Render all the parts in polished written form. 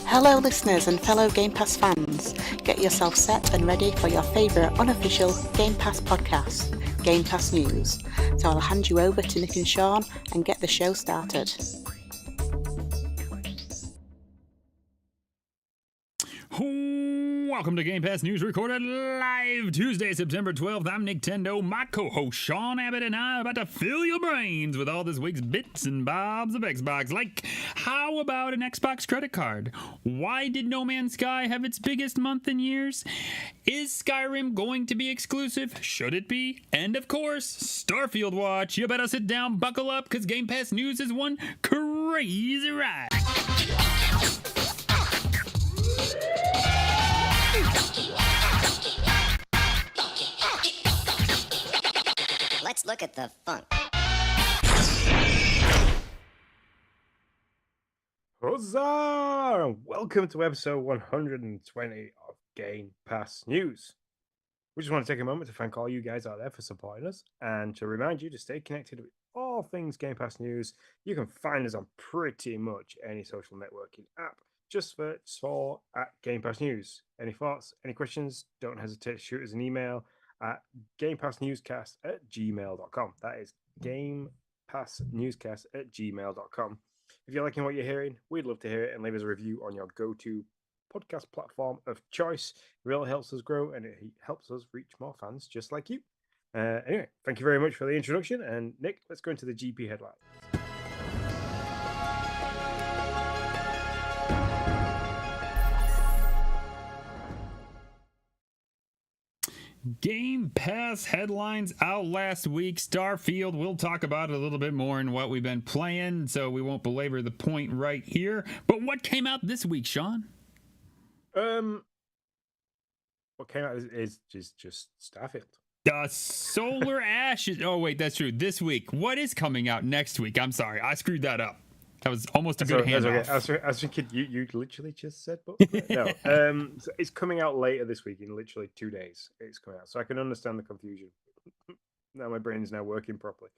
Hello listeners and fellow Game Pass fans, get yourself set and ready for your favourite unofficial Game Pass podcast, Game Pass News. So I'll hand you over to Nick and Sean and get the show started. Welcome to Game Pass News, recorded live Tuesday, September 12th. I'm Nintendo. My co-host Sean Abbott and I are about to fill your brains with all this week's bits and bobs of Xbox. Like, how about an Xbox credit card? Why did No Man's Sky have its biggest month in years? Is Skyrim going to be exclusive? Should it be? And of course, Starfield Watch. You better sit down, buckle up, because Game Pass News is one crazy ride. Let's look at the funk. Huzzah! Welcome to episode 120 of Game Pass News. We just want to take a moment to thank all you guys out there for supporting us and to remind you to stay connected with all things Game Pass News. You can find us on pretty much any social networking app. Just search for at Game Pass News. Any thoughts, any questions, don't hesitate to shoot us an email at gamepassnewscast@gmail.com. That is gamepassnewscast@gmail.com. If you're liking what you're hearing, we'd love to hear it and leave us a review on your go-to podcast platform of choice. It really helps us grow and it helps us reach more fans just like you. Anyway, thank you very much for the introduction. And Nick, let's go into the GP headlines. Game Pass headlines out last week. Starfield, we'll talk about it a little bit more in what we've been playing, so we won't belabor the point right here. But what came out this week, Sean? What came out is just Starfield. Solar Ash. Oh, wait, that's true. This week. What is coming out next week? I'm sorry, I screwed that up. That was almost a good handoff. Okay. I was thinking you literally just said, but no. So it's coming out later this week in literally 2 days. It's coming out, so I can understand the confusion. Now my brain's now working properly.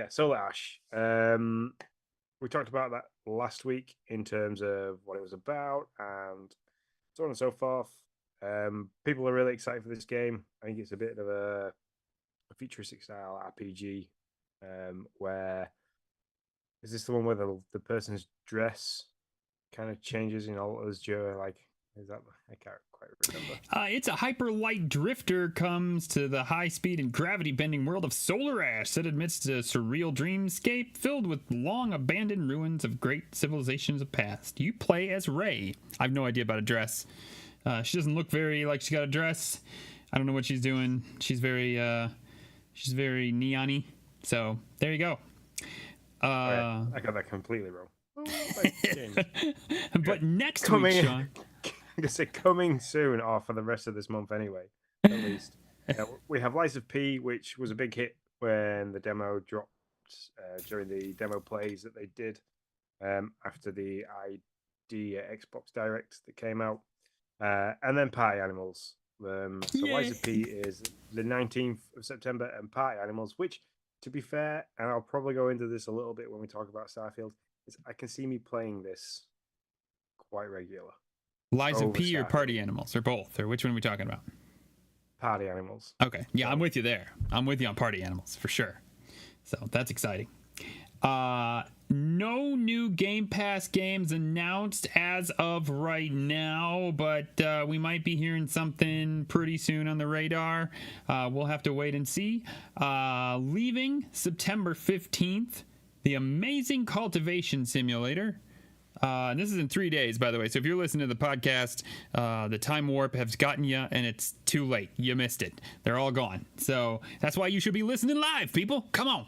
Solar Ash. We talked about that last week in terms of what it was about and so on and so forth. People are really excited for this game. I think it's a bit of a futuristic style RPG where. Is this the one where the person's dress kind of changes and alters Joe? Like, is that? I can't quite remember. It's a hyper-light drifter comes to the high-speed and gravity-bending world of Solar Ash set amidst a surreal dreamscape filled with long-abandoned ruins of great civilizations of past. You play as Rey. I have no idea about a dress. She doesn't look very like she's got a dress. I don't know what she's doing. She's very neon-y. So there you go. I got that completely wrong. But next week, Sean. I'm gonna say coming soon, or for the rest of this month anyway. At least we have Lies of P, which was a big hit when the demo dropped during the demo plays that they did after the ID Xbox Direct that came out, and then Party Animals. Lies of P is the 19th of September, and Party Animals, which. To be fair, and I'll probably go into this a little bit when we talk about Starfield, is I can see me playing this quite regular. Lies of P or Party Animals, or both, or which one are we talking about? Party Animals. Okay, yeah, I'm with you there. I'm with you on Party Animals, for sure. So that's exciting. No new Game Pass games announced as of right now, but we might be hearing something pretty soon on the radar. We'll have to wait and see. Leaving September 15th, the Amazing Cultivation Simulator. And this is in 3 days, by the way. So if you're listening to the podcast, the time warp has gotten you, and it's too late. You missed it. They're all gone. So that's why you should be listening live, people. Come on.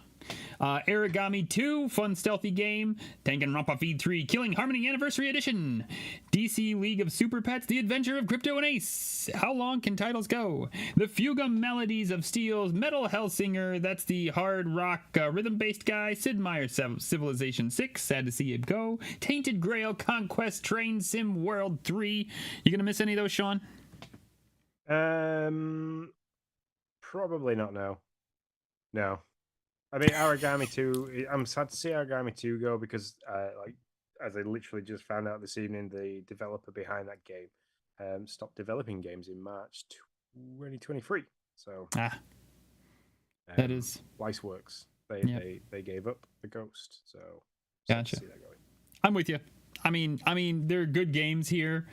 Origami 2, fun stealthy game. Danganronpa Feed 3, Killing Harmony Anniversary Edition. DC League of Super Pets, The Adventure of Crypto and Ace. How long can titles go? The Fuga Melodies of Steel's Metal Hellsinger, that's the hard rock rhythm-based guy. Sid Meier's Civilization 6, sad to see it go. Tainted Grail Conquest Train Sim World 3. You gonna miss any of those, Sean? Probably not, no. No. I mean, Origami 2, I'm sad to see Origami 2 go because, as I literally just found out this evening, the developer behind that game stopped developing games in March 2023. So that is Weissworks. They gave up the Ghost. So gotcha. See that going. I'm with you. I mean, there are good games here,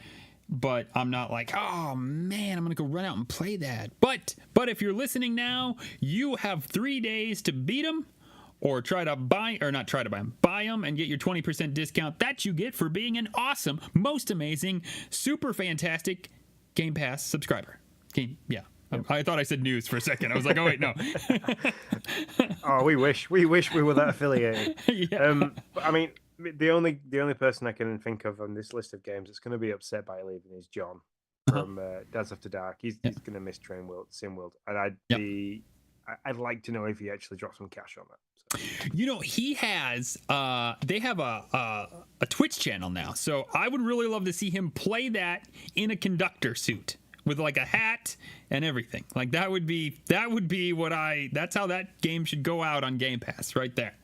but I'm not like, oh man, I'm gonna go run out and play that. But if you're listening now, you have 3 days to beat them, or buy them and get your 20% discount that you get for being an awesome, most amazing, super fantastic Game Pass subscriber. Yeah. I thought I said news for a second. I was like, oh wait, no. Oh, we wish we were that affiliated. Yeah. I mean, the only person I can think of on this list of games that's going to be upset by leaving is John from Dads After Dark. He's going to miss SimWorld, and I'd like to know if he actually dropped some cash on that. So. He has. They have a Twitch channel now, so I would really love to see him play that in a conductor suit with like a hat and everything. Like that would be that's how that game should go out on Game Pass right there.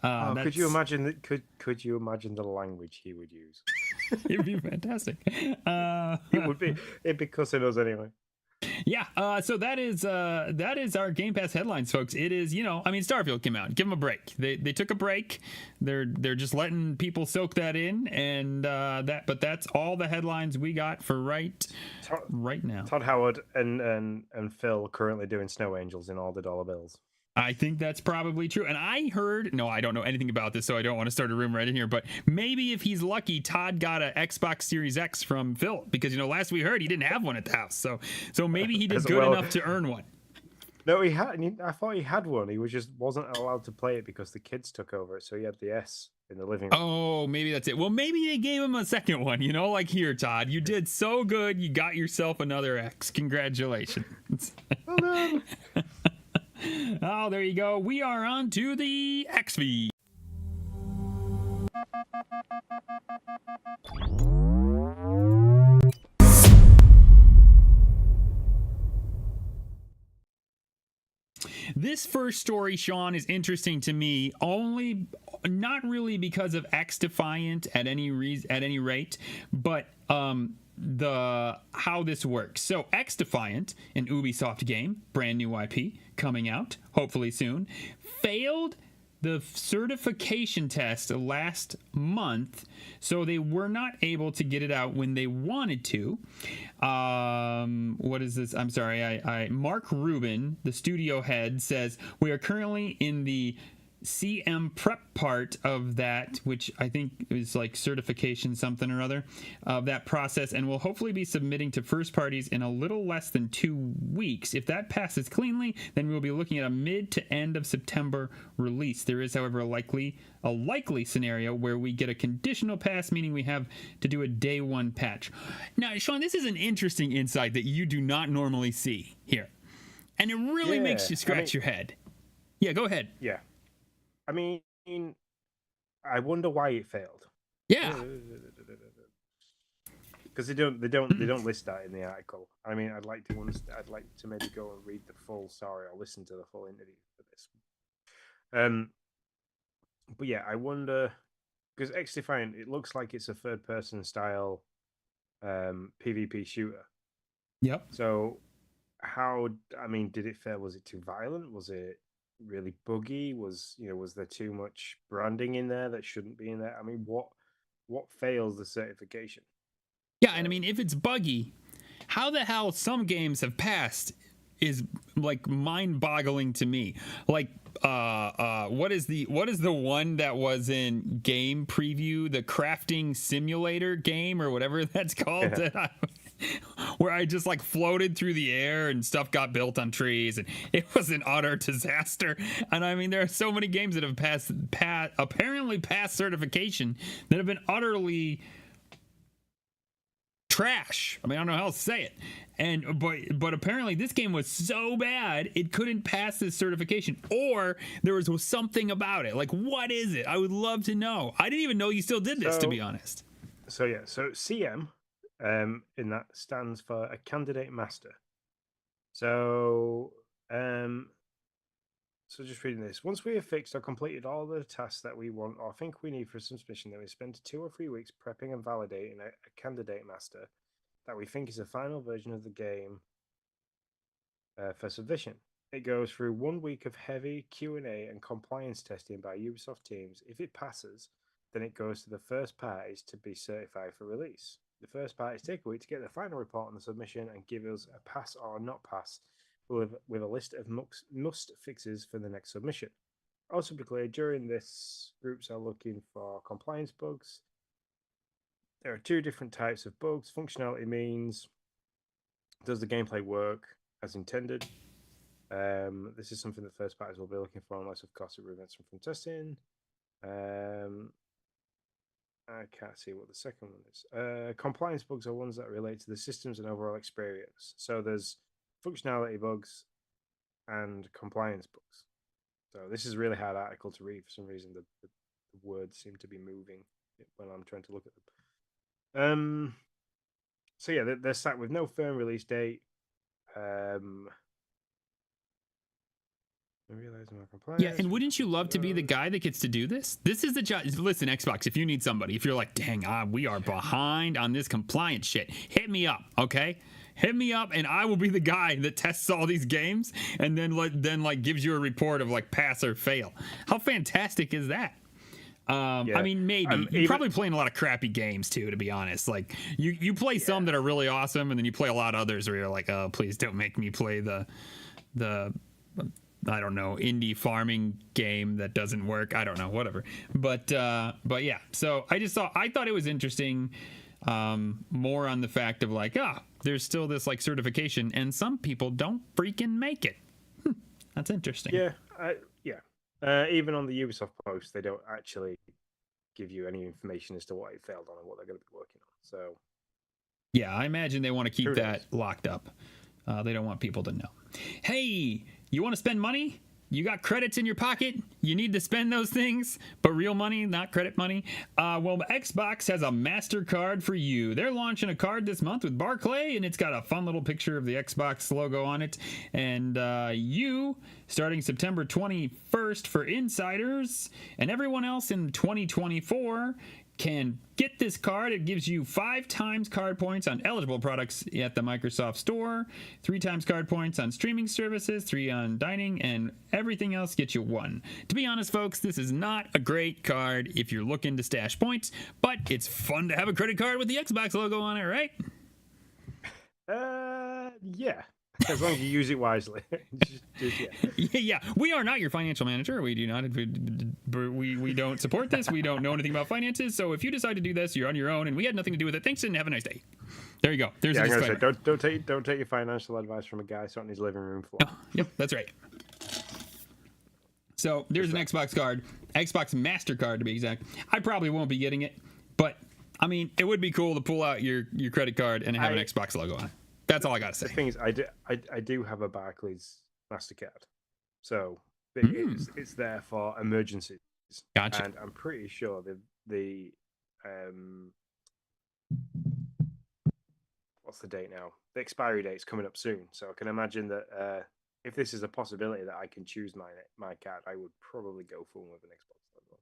Could you imagine that? Could you imagine the language he would use? It'd be fantastic. It'd be cussing us anyway. Yeah. So that is our Game Pass headlines, folks. It is, Starfield came out. Give them a break. They took a break. They're just letting people soak that in, and but that's all the headlines we got for right now. Todd Howard and Phil currently doing Snow Angels in all the dollar bills. I think that's probably true. And I don't know anything about this, so I don't want to start a rumor right in here, but maybe if he's lucky, Todd got an Xbox Series X from Phil, because, last we heard he didn't have one at the house. So maybe he did good enough to earn one. No, he had. I thought he had one. He wasn't allowed to play it because the kids took over it. So he had the S in the living room. Oh, maybe that's it. Well, maybe they gave him a second one, like here, Todd, you did so good. You got yourself another X. Congratulations. Well done. Oh, there you go. We are on to the XV. This first story, Sean, is interesting to me, not really because of X Defiant at any rate, but how this works. So X Defiant, an Ubisoft game, brand new IP coming out hopefully soon, failed the certification test last month, so they were not able to get it out when they wanted to. What is this? I'm sorry. Mark Rubin, the studio head, says we are currently in the CM prep part of that, which I think is like certification something or other of that process, and will hopefully be submitting to first parties in a little less than 2 weeks. If that passes cleanly, then we'll be looking at a mid to end of September release. There is, however, a likely scenario where we get a conditional pass, meaning we have to do a day one patch. Now, Sean, this is an interesting insight that you do not normally see here, and it really makes you scratch your head. Yeah, go ahead. Yeah. I mean, I wonder why it failed. Yeah, because they don't list that in the article. I mean, I'd like to maybe go and read the full story or listen to the full interview for this. But yeah, I wonder, because X Defiant, it looks like it's a third-person style PvP shooter. Yep. So did it fail? Was it too violent? Was it really buggy? Was there too much branding in there that shouldn't be in there? I mean, what fails the certification? Yeah, and I mean, if it's buggy, how the hell some games have passed is like mind-boggling to me. Like, what is the one that was in game preview, the crafting simulator game or whatever that's called? Yeah. Where I just like floated through the air and stuff got built on trees, and it was an utter disaster. And I mean, there are so many games that have apparently passed certification that have been utterly trash. I mean, I don't know how else to say it. But apparently this game was so bad it couldn't pass this certification, or there was something about it. Like, what is it? I would love to know. I didn't even know you still did this, to be honest. So CM in that stands for a candidate master. So So just reading this. Once we have fixed or completed all the tasks that we want or think we need for some submission, then we spend 2 or 3 weeks prepping and validating a candidate master that we think is the final version of the game for submission. It goes through 1 week of heavy Q&A and compliance testing by Ubisoft teams. If it passes, then it goes to the first parties to be certified for release. The first parties take a week to get the final report on the submission and give us a pass or not pass with a list of must fixes for the next submission. Also, to be clear, during this, groups are looking for compliance bugs. There are 2 different types of bugs. Functionality means, does the gameplay work as intended? This is something that first parties will be looking for, unless, of course, it prevents them from testing. I can't see what the second one is. Compliance bugs are ones that relate to the systems and overall experience. So there's functionality bugs and compliance bugs. So this is a really hard article to read. For some reason, the words seem to be moving when I'm trying to look at them. So yeah, they're sat with no firm release date. Yeah, and wouldn't you love to be the guy that gets to do this? This is the job. Listen, Xbox, if you need somebody, if you're like, dang, we are behind on this compliance shit, hit me up, okay? Hit me up, and I will be the guy that tests all these games, and then gives you a report of like pass or fail. How fantastic is that? I mean, maybe you're probably playing a lot of crappy games too, to be honest. Like you play some that are really awesome, and then you play a lot of others where you're like, oh, please don't make me play the I don't know, indie farming game that doesn't work. I don't know, whatever. But yeah. So I thought it was interesting, more on the fact of like, there's still this like certification, and some people don't freaking make it. That's interesting. Yeah, even on the Ubisoft post, they don't actually give you any information as to what it failed on and what they're going to be working on. So yeah, I imagine they want to keep that locked up. They don't want people to know. Hey, you want to spend money? You got credits in your pocket? You need to spend those things, but real money, not credit money? Well, Xbox has a MasterCard for you. They're launching a card this month with Barclay, and it's got a fun little picture of the Xbox logo on it. And you, starting September 21st for insiders, and everyone else in 2024 can get this card. It gives you 5 times card points on eligible products at the Microsoft Store, 3 times card points on streaming services, 3 on dining, and everything else gets you 1. To be honest, folks, this is not a great card if you're looking to stash points, but it's fun to have a credit card with the Xbox logo on it, right? Yeah. As long as you use it wisely. Yeah. We are not your financial manager. We do not. We don't support this. We don't know anything about finances. So if you decide to do this, you're on your own, and we had nothing to do with it. Thanks, and have a nice day. There you go. There's a disclaimer. Don't take your financial advice from a guy sitting on his living room floor. Oh, yep, that's right. So there's an Xbox card, Xbox MasterCard to be exact. I probably won't be getting it, but I mean, it would be cool to pull out your credit card and have an Xbox logo on it. That's all I got to say. The thing is, I do have a Barclays MasterCard, so it's there for emergencies. Gotcha. And I'm pretty sure the what's the date now? The expiry date's coming up soon, so I can imagine that if this is a possibility that I can choose my card, I would probably go for one with an Xbox logo.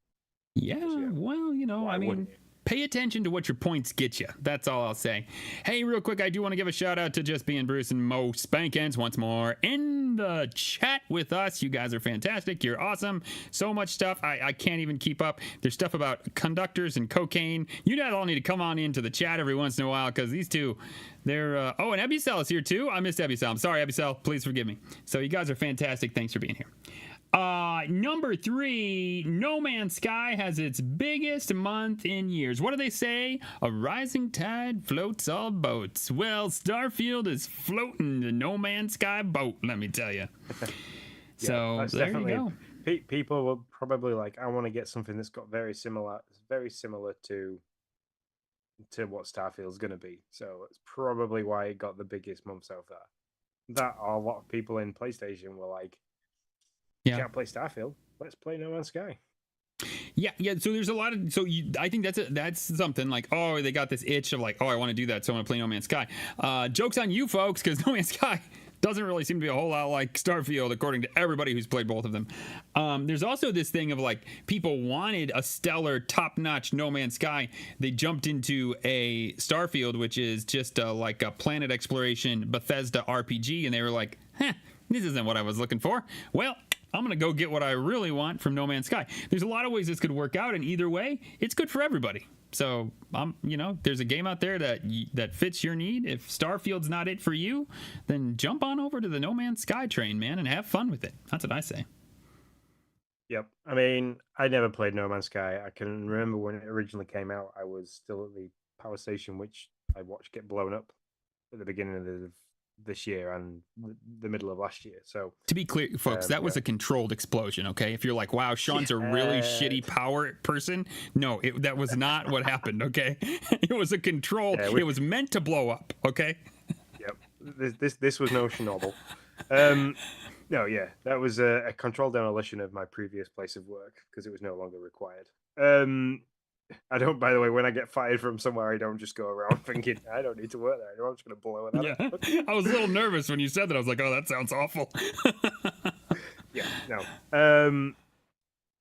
Yeah, well, I mean, pay attention to what your points get you. That's all I'll say. Hey, real quick, I do want to give a shout out to Just Being Bruce and Mo Spankins once more in the chat with us. You guys are fantastic. You're awesome. So much stuff. I can't even keep up. There's stuff about conductors and cocaine. You guys all need to come on into the chat every once in a while, because these two, they're... and Ebusel is here too. I missed Ebusel. I'm sorry, Ebusel. Please forgive me. So you guys are fantastic. Thanks for being here. Number 3, No Man's Sky has its biggest month in years. What do they say? A rising tide floats all boats. Well, Starfield is floating the No Man's Sky boat, let me tell you. So there you go. People will probably I want to get something that's got very similar to what Starfield's going to be. So it's probably why it got the biggest month so far. That a lot of people in PlayStation were like, can't play Starfield. Let's play No Man's Sky. Yeah. So there's a lot of I think that's something like, they got this itch of I want to do that, so I want to play No Man's Sky. Joke's on you folks, because No Man's Sky, doesn't really seem to be a whole lot like Starfield, according to everybody who's played both of them. There's also this thing of like people wanted a stellar, top-notch No Man's Sky. They jumped into a Starfield, which is just like a planet exploration Bethesda RPG, and they were like, this isn't what I was looking for. Well, I'm going to go get what I really want from No Man's Sky. There's a lot of ways this could work out, and either way, it's good for everybody. So, there's a game out there that fits your need. If Starfield's not it for you, then jump on over to the No Man's Sky train, man, and have fun with it. That's what I say. Yep. I mean, I never played No Man's Sky. I can remember when it originally came out, I was still at the power station, which I watched get blown up at the beginning of this year and the middle of last year. So to be clear, folks, that was a controlled explosion. Okay, if you're like, wow, Sean's a really shitty power person, no, that was not what happened. Okay, it was a controlled. It was meant to blow up. Okay. Yep. This was no Chernobyl. No, yeah, that was a controlled demolition of my previous place of work because it was no longer required. I don't, by the way, when I get fired from somewhere, I don't just go around thinking, I don't need to work there anymore. I'm just going to blow it up. Yeah. I was a little nervous when you said that. I was like, oh, that sounds awful. Yeah, no.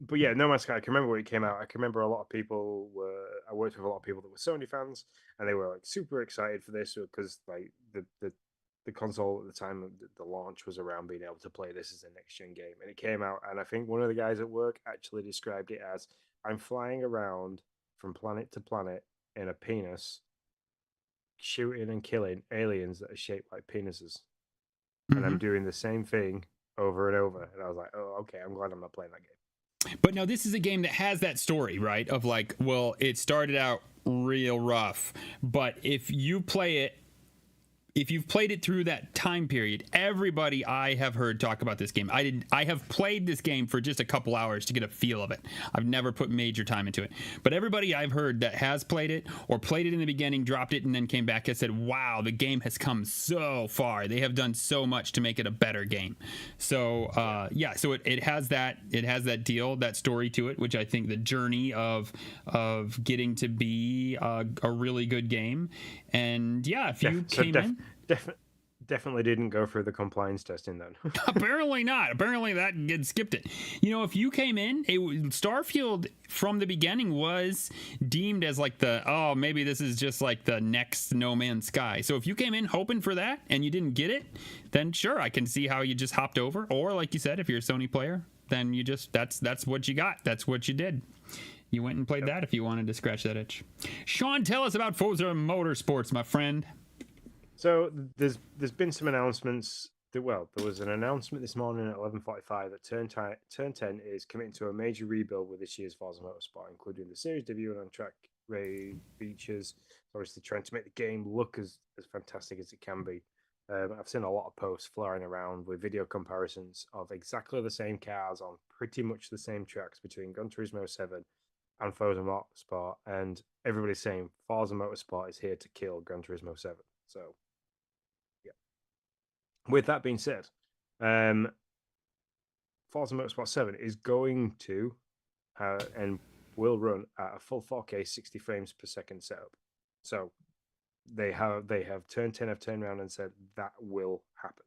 But yeah, No Man's Sky, I can remember when it came out. I can remember I worked with a lot of people that were Sony fans, and they were like super excited for this because like the console at the time of the launch was around being able to play this as a next-gen game. And it came out, and I think one of the guys at work actually described it as, I'm flying around from planet to planet in a penis, shooting and killing aliens that are shaped like penises. And I'm doing the same thing over and over. And I was like, oh, okay, I'm glad I'm not playing that game. But now this is a game that has that story, right? Of like, well, it started out real rough, but if you've played it through that time period, everybody I have heard talk about this game. I have played this game for just a couple hours to get a feel of it. I've never put major time into it. But everybody I've heard that has played it or played it in the beginning, dropped it, and then came back and said, wow, the game has come so far. They have done so much to make it a better game. So so it has that deal, that story to it, which I think the journey of getting to be a really good game. And yeah, if you came in. Definitely didn't go through the compliance testing then. Apparently not. Apparently that skipped it. If you came in, Starfield from the beginning was deemed as like maybe this is just like the next No Man's Sky. So if you came in hoping for that and you didn't get it, then sure, I can see how you just hopped over. Or like you said, if you're a Sony player, then you just that's what you got. That's what you did. You went and played that if you wanted to scratch that itch. Sean, tell us about Forza Motorsports, my friend. So there's been some announcements. There was an announcement this morning at 11:45 that Turn 10 is committing to a major rebuild with this year's Forza Motorsport, including the series debut and on-track raid features. Obviously, trying to make the game look as fantastic as it can be. I've seen a lot of posts flying around with video comparisons of exactly the same cars on pretty much the same tracks between Gran Turismo 7 and Forza Motorsport, and everybody's saying Forza Motorsport is here to kill Gran Turismo 7. So. With that being said, Forza Motorsport 7 is going to and will run at a full 4K 60 frames per second setup. So they have Turn 10 have turned around and said that will happen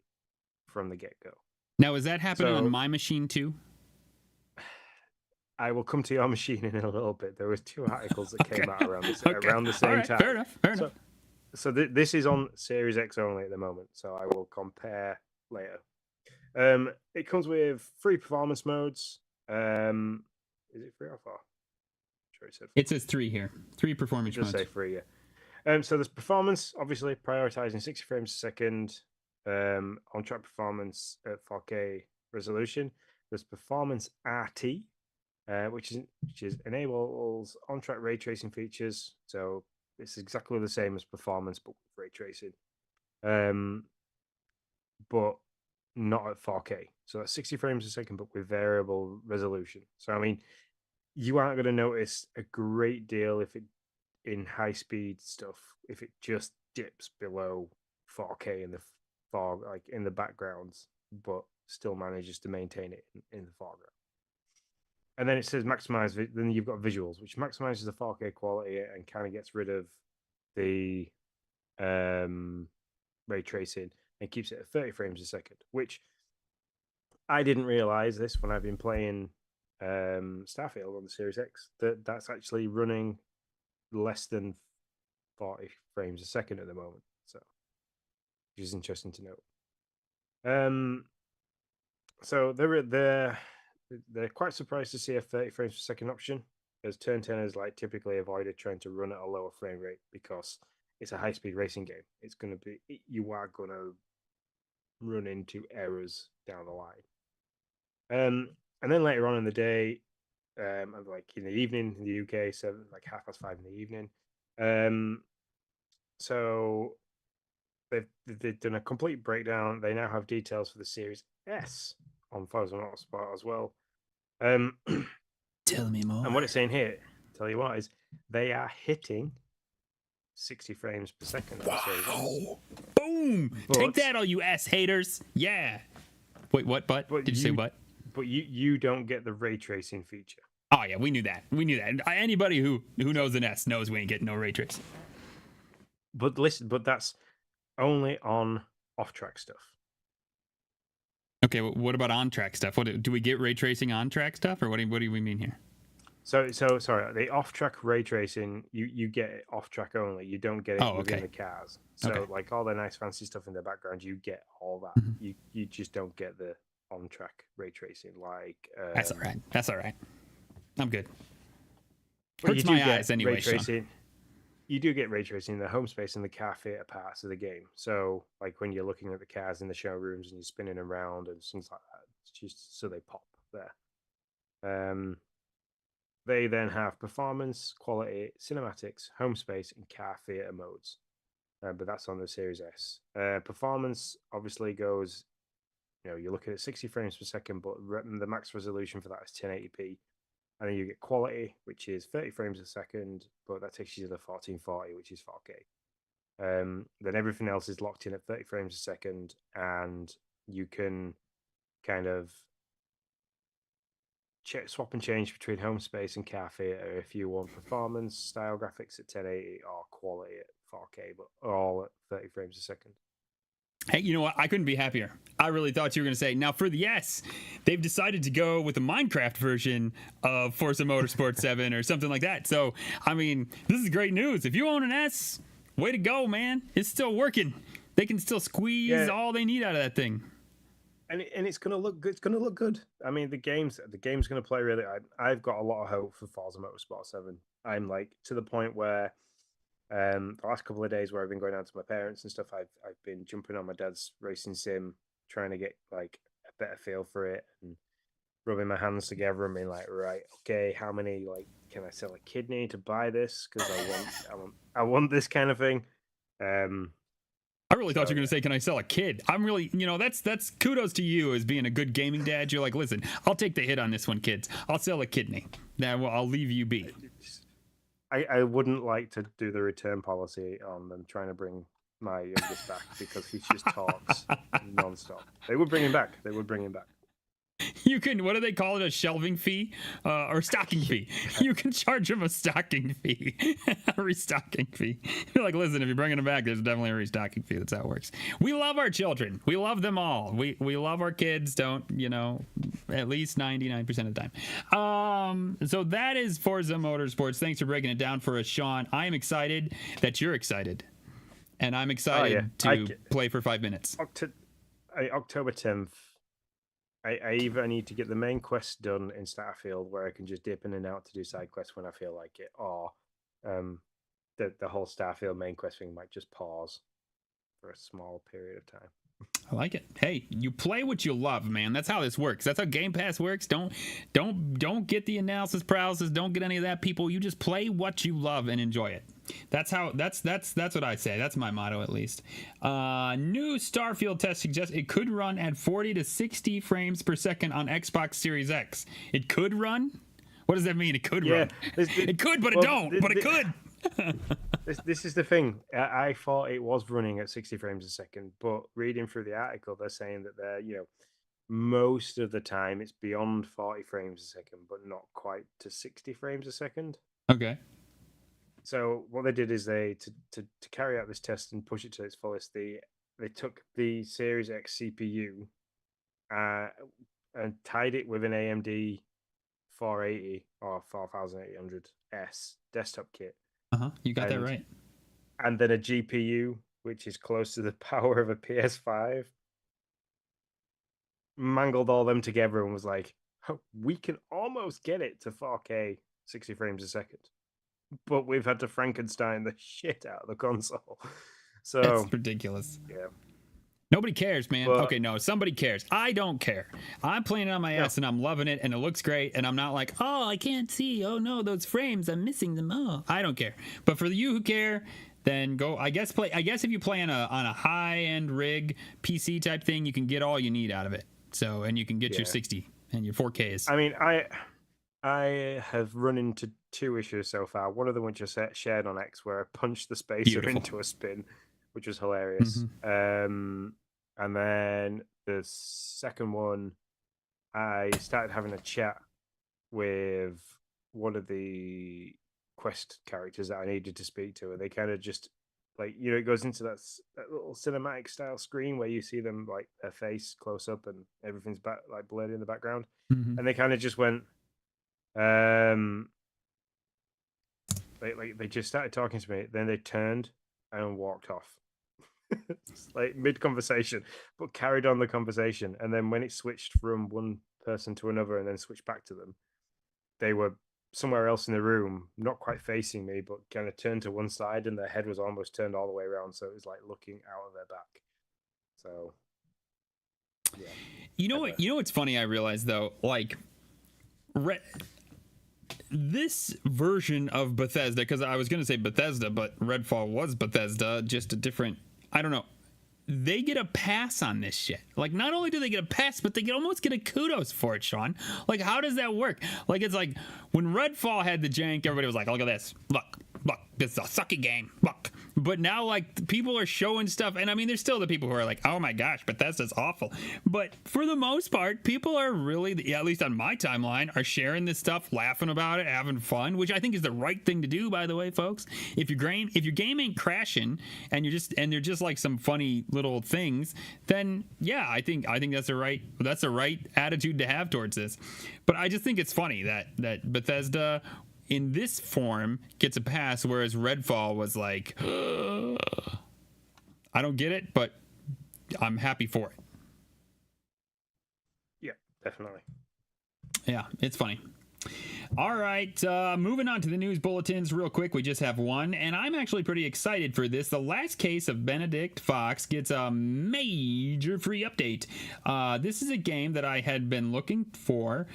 from the get-go. Now, is that happening on my machine too? I will come to your machine in a little bit. There was 2 articles that came out around the same time. Fair enough. So this is on Series X only at the moment, so I will compare later. It comes with 3 performance modes. Is it 3 or 4? Sure, it said 4. It says 3 here. 3 performance modes. Just say 3, yeah. So there's performance, obviously prioritizing 60 frames a second, on-track performance at 4K resolution. There's performance RT, which enables on-track ray tracing features. So it's exactly the same as performance, but with ray tracing, but not at 4K. So that's 60 frames a second, but with variable resolution. So I mean, you aren't going to notice a great deal in high speed stuff if it just dips below 4K in the backgrounds, but still manages to maintain it in the foreground. And then it says maximize. Then you've got visuals, which maximizes the 4K quality and kind of gets rid of the ray tracing. and keeps it at 30 frames a second, which I didn't realize this when I've been playing Starfield on the Series X, that's actually running less than 40 frames a second at the moment. So, which is interesting to note. So they're quite surprised to see a 30 frames per second option, as turn 10ers like typically avoided trying to run at a lower frame rate because it's a high-speed racing game. It's going to be, you are going to run into errors down the line. And then later on in the day, like in the evening in the UK, so like 5:30 in the evening. So they've done a complete breakdown. They now have details for the Series S on Forza Motorsport as well. Tell me more. And what it's saying here, tell you what, is they are hitting 60 frames per second. Wow! Boom! Take that, all you ass haters! Yeah. Wait, what? But did you say what? But you don't get the ray tracing feature. Oh yeah, we knew that. We knew that. Anybody who knows an S knows we ain't getting no ray tracing. But listen, but that's only on off-track stuff. Okay, well, what about on-track stuff? What do we get ray tracing on-track stuff, or what do we mean here? So sorry, the off-track ray tracing, you get it off-track only. You don't get it within the cars. So like all the nice fancy stuff in the background, you get all that. Mm-hmm. You just don't get the on-track ray tracing. Like that's all right. I'm good. Hurts my eyes anyway. Ray tracing. You do get ray tracing in the home space and the car theater parts of the game. So like when you're looking at the cars in the showrooms and you're spinning around and things like that, it's just so they pop there. They then have performance, quality, cinematics, home space, and car theater modes. But that's on the Series S. Performance obviously goes, you're looking at 60 frames per second, but the max resolution for that is 1080p. And then you get quality, which is 30 frames a second, but that takes you to the 1440, which is 4K. Then everything else is locked in at 30 frames a second, and you can kind of swap and change between home space and car theater if you want performance style graphics at 1080 or quality at 4K, but all at 30 frames a second. Hey, you know what? I couldn't be happier. I really thought you were going to say, now for the S, they've decided to go with a Minecraft version of Forza Motorsport 7 or something like that. So, I mean, this is great news. If you own an S, way to go, man. It's still working. They can still squeeze all they need out of that thing. And it's going to look good. It's going to look good. I mean, the game's going to play really. I've got a lot of hope for Forza Motorsport 7. I'm like to the point where the last couple of days where I've been going out to my parents and stuff, I've been jumping on my dad's racing sim, trying to get like a better feel for it and rubbing my hands together and being like, right, okay, how many, like, can I sell a kidney to buy this? Because I want this kind of thing. I really thought you were going to say, can I sell a kid? I'm really, that's kudos to you as being a good gaming dad. You're like, listen, I'll take the hit on this one, kids. I'll sell a kidney. Now I'll leave you be. I wouldn't like to do the return policy on them trying to bring my youngest back because he just talks nonstop. They would bring him back. You can, what do they call it? A shelving fee or stocking fee. You can charge him a stocking fee, a restocking fee. You're like, listen, if you're bringing him back, there's definitely a restocking fee. That's how it works. We love our children. We love them all. We love our kids. Don't, at least 99% of the time. So that is Forza Motorsports. Thanks for breaking it down for us, Sean. I am excited that you're excited. And I'm excited to play for 5 minutes. October 10th. I either need to get the main quest done in Starfield where I can just dip in and out to do side quests when I feel like it, or the whole Starfield main quest thing might just pause for a small period of time. I like it. Hey, you play what you love, man. That's how this works. That's how Game Pass works. Don't get the analysis paralysis. Don't get any of that, people. You just play what you love and enjoy it. That's what I say. That's my motto, at least. New Starfield test suggests it could run at 40 to 60 frames per second on Xbox Series X. It could run? What does that mean? It could run. It could, but it don't. But it could. This is the thing. I thought it was running at 60 frames a second, but reading through the article, they're saying that most of the time it's beyond 40 frames a second, but not quite to 60 frames a second. Okay. So what they did is to carry out this test and push it to its fullest, they they took the Series X CPU and tied it with an AMD 480 or 4800S desktop kit. You got that right. And then a GPU, which is close to the power of a PS5. Mangled all them together and was like, oh, we can almost get it to 4K 60 frames a second. But we've had to Frankenstein the shit out of the console. So it's ridiculous. Yeah. Nobody cares, man. Okay, no, somebody cares. I don't care. I'm playing it on my ass and I'm loving it and it looks great. And I'm not like, oh, I can't see. Oh no, those frames, I'm missing them. Oh, I don't care. But for you who care, then go. I guess if you play on a high end rig PC type thing, you can get all you need out of it. So, and you can get your 60 and your 4Ks. I mean, I have run into 2 issues so far. One of them which I shared on X, where I punched the spacer into a spin, which was hilarious. And then the second one, I started having a chat with one of the quest characters that I needed to speak to, and they kind of just like, you know, it goes into that little cinematic style screen where you see them like their face close up and everything's like blurred in the background, and they kind of just went, they just started talking to me, then they turned and walked off. Like mid conversation, but carried on the conversation. And then when it switched from one person to another and then switched back to them, they were somewhere else in the room, not quite facing me, but kind of turned to one side, and their head was almost turned all the way around, so it was like looking out of their back. So yeah. You know what's funny, I realized though, like this version of Bethesda, because I was going to say Bethesda, but Redfall was Bethesda, just a different, I don't know. They get a pass on this shit. Like, not only do they get a pass, but they almost get a kudos for it, Sean. Like, how does that work? Like, it's like when Redfall had the jank, everybody was like, look at this. Look, this is a sucky game. Look. But now, like, people are showing stuff. And I mean, there's still the people who are like, oh my gosh, Bethesda's awful. But for the most part, people are really, at least on my timeline, are sharing this stuff, laughing about it, having fun, which I think is the right thing to do, by the way, folks. If your game ain't crashing and they're just like some funny little things, then yeah, I think that's the right attitude to have towards this. But I just think it's funny that Bethesda in this form gets a pass, whereas Redfall was like, I don't get it, but I'm happy for it. Yeah, definitely. Yeah, it's funny. All right, moving on to the news bulletins real quick. We just have one, and I'm actually pretty excited for this. The Last Case of Benedict Fox gets a major free update. This is a game that I had been looking forward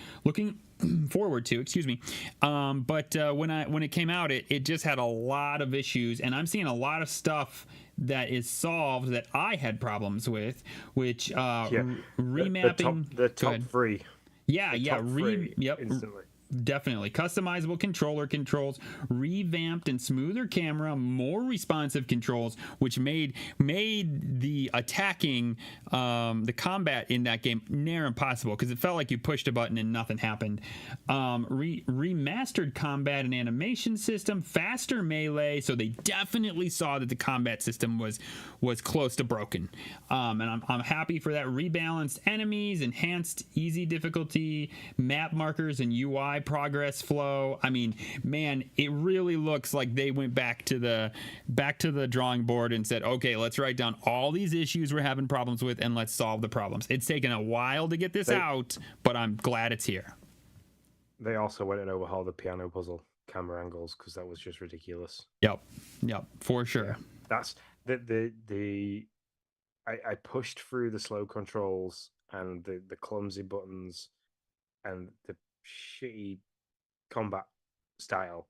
to, excuse me. But when it came out, it just had a lot of issues, and I'm seeing a lot of stuff that is solved that I had problems with, which remapping the top 3. Yeah, yep, instantly. Definitely. Customizable controller controls, revamped and smoother camera, more responsive controls, which made the attacking, the combat in that game near impossible, because it felt like you pushed a button and nothing happened. Remastered combat and animation system, faster melee, so they definitely saw that the combat system was close to broken. And I'm happy for that. Rebalanced enemies, enhanced easy difficulty, map markers and UI progress flow. I mean, man, it really looks like they went back to the drawing board and said, okay, let's write down all these issues we're having problems with and let's solve the problems. It's taken a while to get this out, but I'm glad it's here. They also went and overhauled the piano puzzle camera angles, because that was just ridiculous. Yep, for sure. Yeah, that's I pushed through the slow controls and the clumsy buttons and the shitty combat style,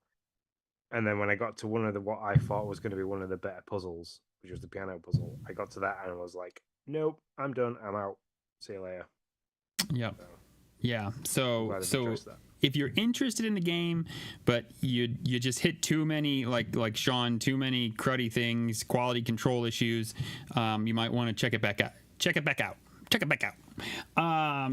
and then when I got to one of what I thought was going to be one of the better puzzles, which was the piano puzzle, I got to that and I was like, nope, I'm done, I'm out, see you later. Yep. So if you're interested in the game, but you just hit too many, like Sean, too many cruddy things, quality control issues, you might want to check it back out. check it back out.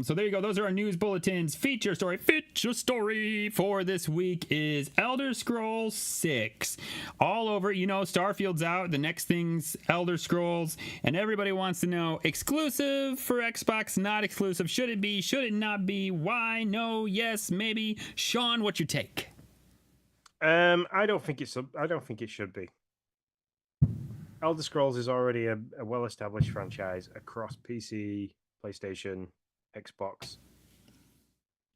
So there you go. Those are our news bulletins. Feature story for this week is Elder Scrolls 6. All over, Starfield's out. The next thing's Elder Scrolls, and everybody wants to know exclusive for Xbox, not exclusive. Should it be? Should it not be? Why? No? Yes? Maybe? Sean, what's your take? I don't think it should be. Elder Scrolls is already a well-established franchise across PC, PlayStation, Xbox,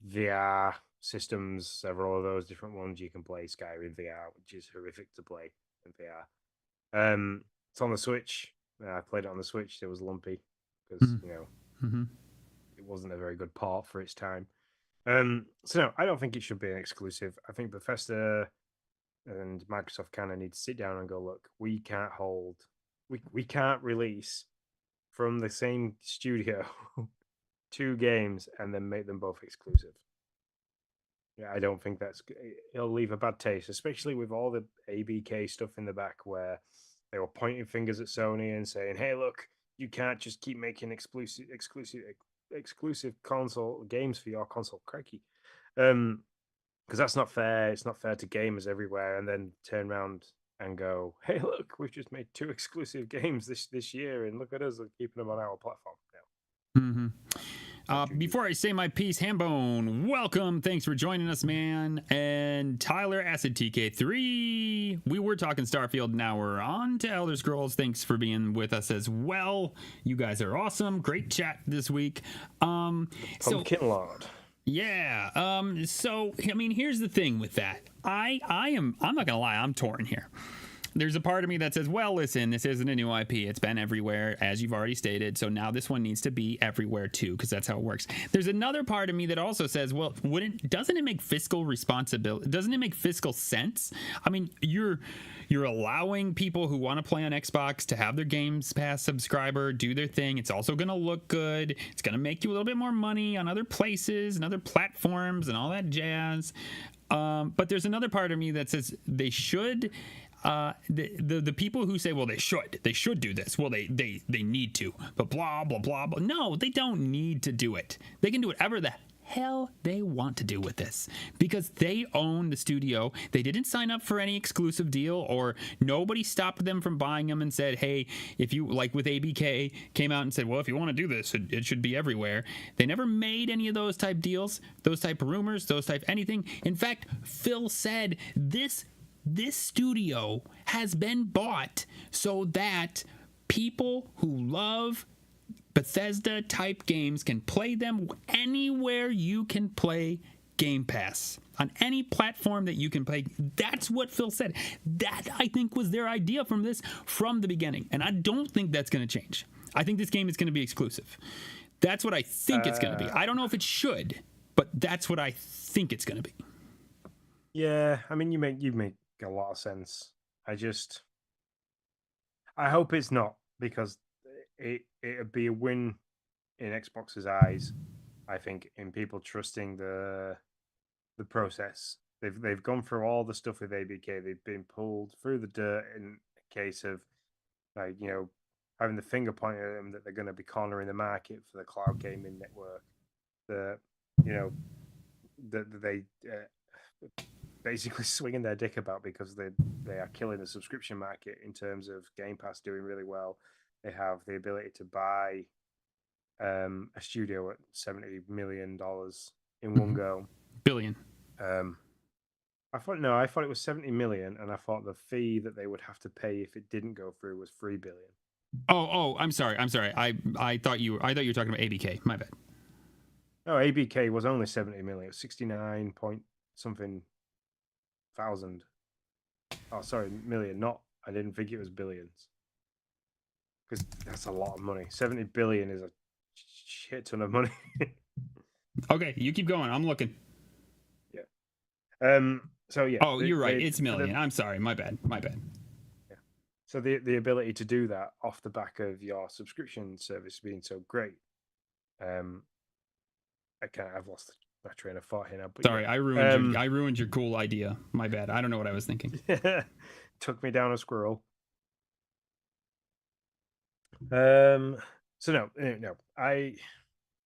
VR systems, several of those different ones. You can play Skyrim VR, which is horrific to play in VR. It's on the Switch. I played it on the Switch. It was lumpy because, it wasn't a very good port for its time. So no, I don't think it should be an exclusive. I think Bethesda and Microsoft kind of need to sit down and go, look, we can't release from the same studio 2 games and then make them both exclusive. Yeah, I don't think it'll leave a bad taste, especially with all the ABK stuff in the back where they were pointing fingers at Sony and saying, hey, look, you can't just keep making exclusive console games for your console. Crikey. Because that's not fair. It's not fair to gamers everywhere, and then turn around and go, hey, look, we've just made 2 exclusive games this year, and look at us keeping them on our platform now. Before I say my piece, Hambone, welcome. Thanks for joining us, man. And Tyler Acid TK3. We were talking Starfield. Now we're on to Elder Scrolls. Thanks for being with us as well. You guys are awesome. Great chat this week. Pumpkin Lord. Yeah. So I mean, here's the thing with that. I'm not gonna lie, I'm torn here. There's a part of me that says, well, listen, this isn't a new IP. It's been everywhere, as you've already stated. So now this one needs to be everywhere too, because that's how it works. There's another part of me that also says, well, doesn't it make fiscal responsibility? Doesn't it make fiscal sense? I mean, you're allowing people who want to play on Xbox to have their Games Pass subscriber do their thing. It's also going to look good. It's going to make you a little bit more money on other places and other platforms and all that jazz. But there's another part of me that says they should. The people who say, well, they should do this. Well, they need to, but blah, blah, blah, blah. No, they don't need to do it. They can do whatever the hell they want to do with this because they own the studio. They didn't sign up for any exclusive deal, or nobody stopped them from buying them and said, hey, if you, like with ABK, came out and said, well, if you want to do this, it should be everywhere. They never made any of those type deals, those type of rumors, those type anything. In fact, Phil said this studio has been bought so that people who love Bethesda type games can play them anywhere you can play Game Pass, on any platform that you can play. That's what Phil said. That, I think, was their idea from the beginning. And I don't think that's going to change. I think this game is going to be exclusive. That's what I think it's going to be. I don't know if it should, but that's what I think it's going to be. Yeah, I mean, you make a lot of sense. I hope it's not, because it'd be a win in Xbox's eyes, I think, in people trusting the process. They've gone through all the stuff with ABK. They've been pulled through the dirt in a case of, like, having the finger pointed at them that they're going to be cornering the market for the cloud gaming network. They basically swinging their dick about because they are killing the subscription market in terms of Game Pass doing really well. They have the ability to buy a studio at $70 million in one go. Billion. I thought it was 70 million, and I thought the fee that they would have to pay if it didn't go through was 3 billion. Oh, I'm sorry. I thought you were talking about ABK. My bad. No, ABK was only 70 million, 69 point something thousand. Oh, sorry, million. I didn't think it was billions. Because that's a lot of money. 70 billion is a shit ton of money. Okay, you keep going. I'm looking. Yeah. So yeah. Oh, you're right. It's million. I'm sorry. My bad. Yeah. So the ability to do that off the back of your subscription service being so great. I've lost my train of thought here now. But sorry, yeah. I ruined your cool idea. My bad. I don't know what I was thinking. Took me down a squirrel. So no.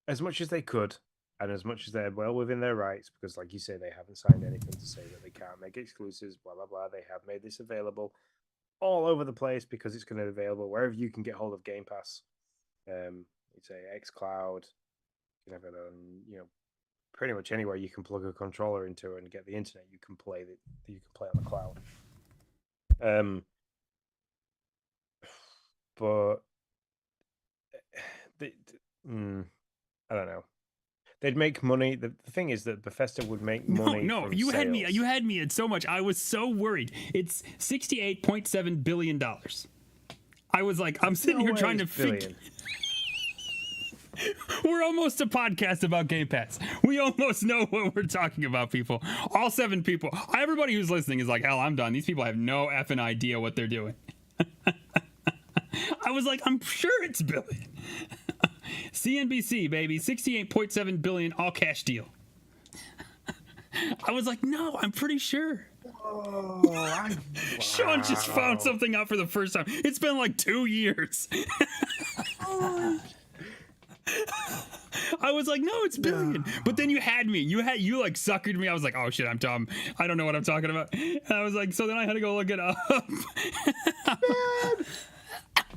As much as they could, and as much as they're well within their rights, because like you say, they haven't signed anything to say that they can't make exclusives, blah blah blah. They have made this available all over the place because it's going to be available wherever you can get hold of Game Pass. You'd say xCloud, you can have it on, pretty much anywhere you can plug a controller into and get the internet. You can play on the cloud. But I don't know. They'd make money. The thing is that Bethesda would make money. No, from you sales. had me at so much. I was so worried. It's $68.7 billion. I was like, I'm sitting here trying to figure. We're almost a podcast about Game Pass. We almost know what we're talking about, people. All 7 people. Everybody who's listening is like, hell, I'm done. These people have no effing idea what they're doing. I was like, I'm sure it's billion. CNBC, baby, $68.7 billion all cash deal. I was like, no, I'm pretty sure. Wow. Sean just found something out for the first time. It's been like 2 years. I was like, no, it's billion. But then you had me. You like suckered me. I was like, oh shit, I'm dumb. I don't know what I'm talking about. And I was like, so then I had to go look it up.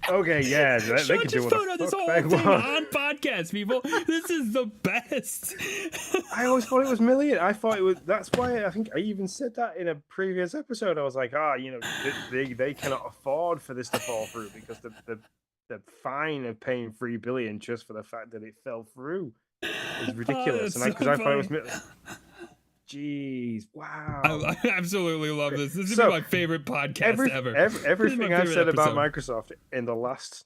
Okay, yeah, they can do what found out this whole thing on podcast, people. This is the best. I always thought it was million. I thought it was. That's why I think I even said that in a previous episode. I was like, they cannot afford for this to fall through because the fine of paying $3 billion just for the fact that it fell through is ridiculous. And because I thought it was million. Jeez, wow. I absolutely love this. This is my favorite podcast ever. Everything I've said about Microsoft in the last,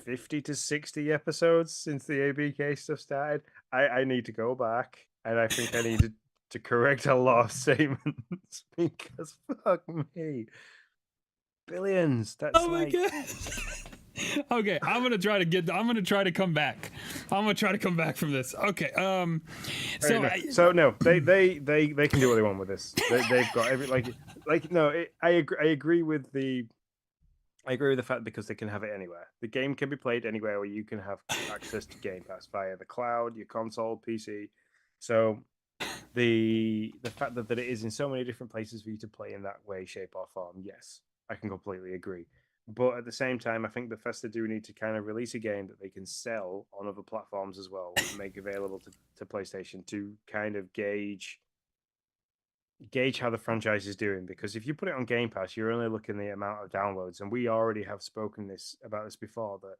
50 to 60 episodes since the ABK stuff started, I need to go back and I think I need to correct a lot of statements because fuck me. Billions. That's my God. Okay, I'm gonna try to come back. I'm gonna try to come back from this. Okay, no, they can do what they want with this. They've got every I agree with the fact because they can have it anywhere. The game can be played anywhere where you can have access to Game Pass via the cloud, your console, PC. So the fact that it is in so many different places for you to play in that way, shape, or form, yes, I can completely agree. But at the same time, I think Bethesda do need to kind of release a game that they can sell on other platforms as well, and make available to PlayStation to kind of gauge how the franchise is doing. Because if you put it on Game Pass, you're only looking at the amount of downloads, and we already have spoken about this before. That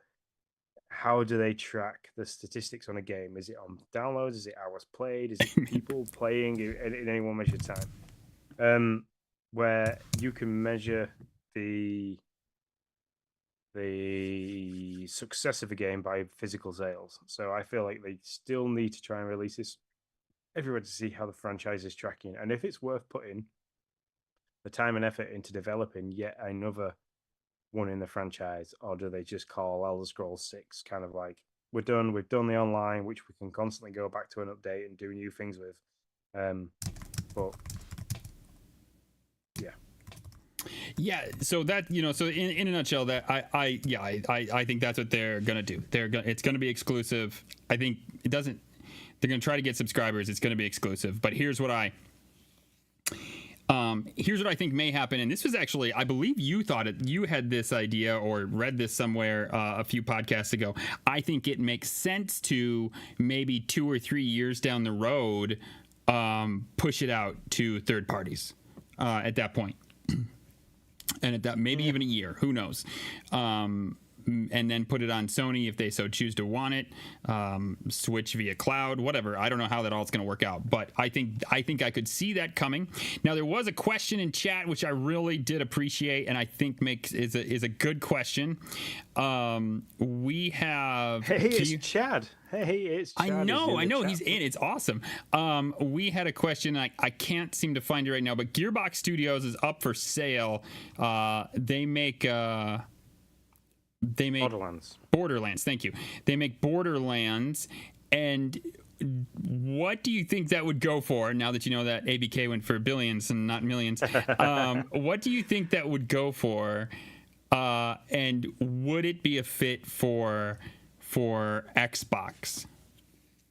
how do they track the statistics on a game? Is it on downloads? Is it hours played? Is it people playing in any one measured time? Where you can measure the success of a game by physical sales. So I feel like they still need to try and release this everywhere to see how the franchise is tracking. And if it's worth putting the time and effort into developing yet another one in the franchise, or do they just call Elder Scrolls 6 kind of like, we've done the online, which we can constantly go back to and update and do new things with. But yeah, so that so in a nutshell, that I think that's what they're gonna do. It's gonna be exclusive. I think they're gonna try to get subscribers. It's gonna be exclusive. But here's what I think may happen. And this was actually, I believe you had this idea or read this somewhere a few podcasts ago. I think it makes sense to maybe 2 or 3 years down the road push it out to third parties at that point. And at that, maybe even a year, who knows? And then put it on Sony if they so choose to want it. Switch via cloud, whatever. I don't know how that all is going to work out, but I think I could see that coming. Now there was a question in chat which I really did appreciate, and I think is a good question. We have it's Chad. Hey, it's Chad. I know he's in. It's awesome. We had a question. I can't seem to find it right now, but Gearbox Studios is up for sale. They make Borderlands. Thank you. They make Borderlands, and what do you think that would go for? Now that you know that ABK went for billions and not millions, what do you think that would go for? And would it be a fit for Xbox?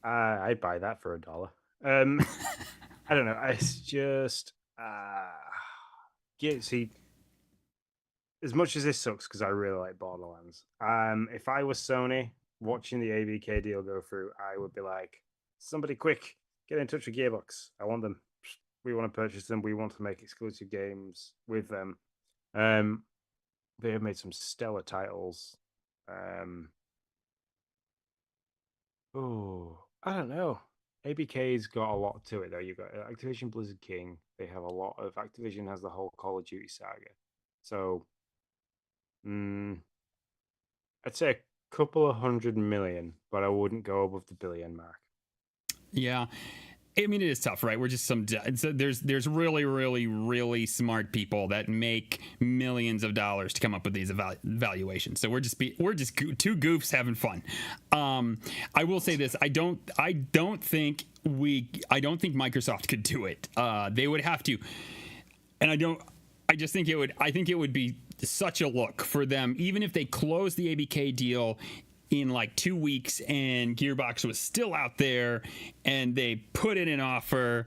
I'd buy that for $1. I don't know. It's just see, as much as this sucks because I really like Borderlands. If I was Sony watching the ABK deal go through, I would be like, somebody quick, get in touch with Gearbox. I want them. We want to purchase them. We want to make exclusive games with them. They have made some stellar titles. I don't know. ABK's got a lot to it though. You've got Activision Blizzard King. They have a lot of Activision has the whole Call of Duty saga. So I'd say a couple of 100 million, but I wouldn't go above the billion mark. Yeah. I mean, it is tough, right? We're just there's really, really, really smart people that make millions of dollars to come up with these valuations. So we're just two goofs having fun. I will say this: I don't think Microsoft could do it. They would have to, and I think it would be such a look for them, even if they close the ABK deal in like 2 weeks and Gearbox was still out there and they put in an offer.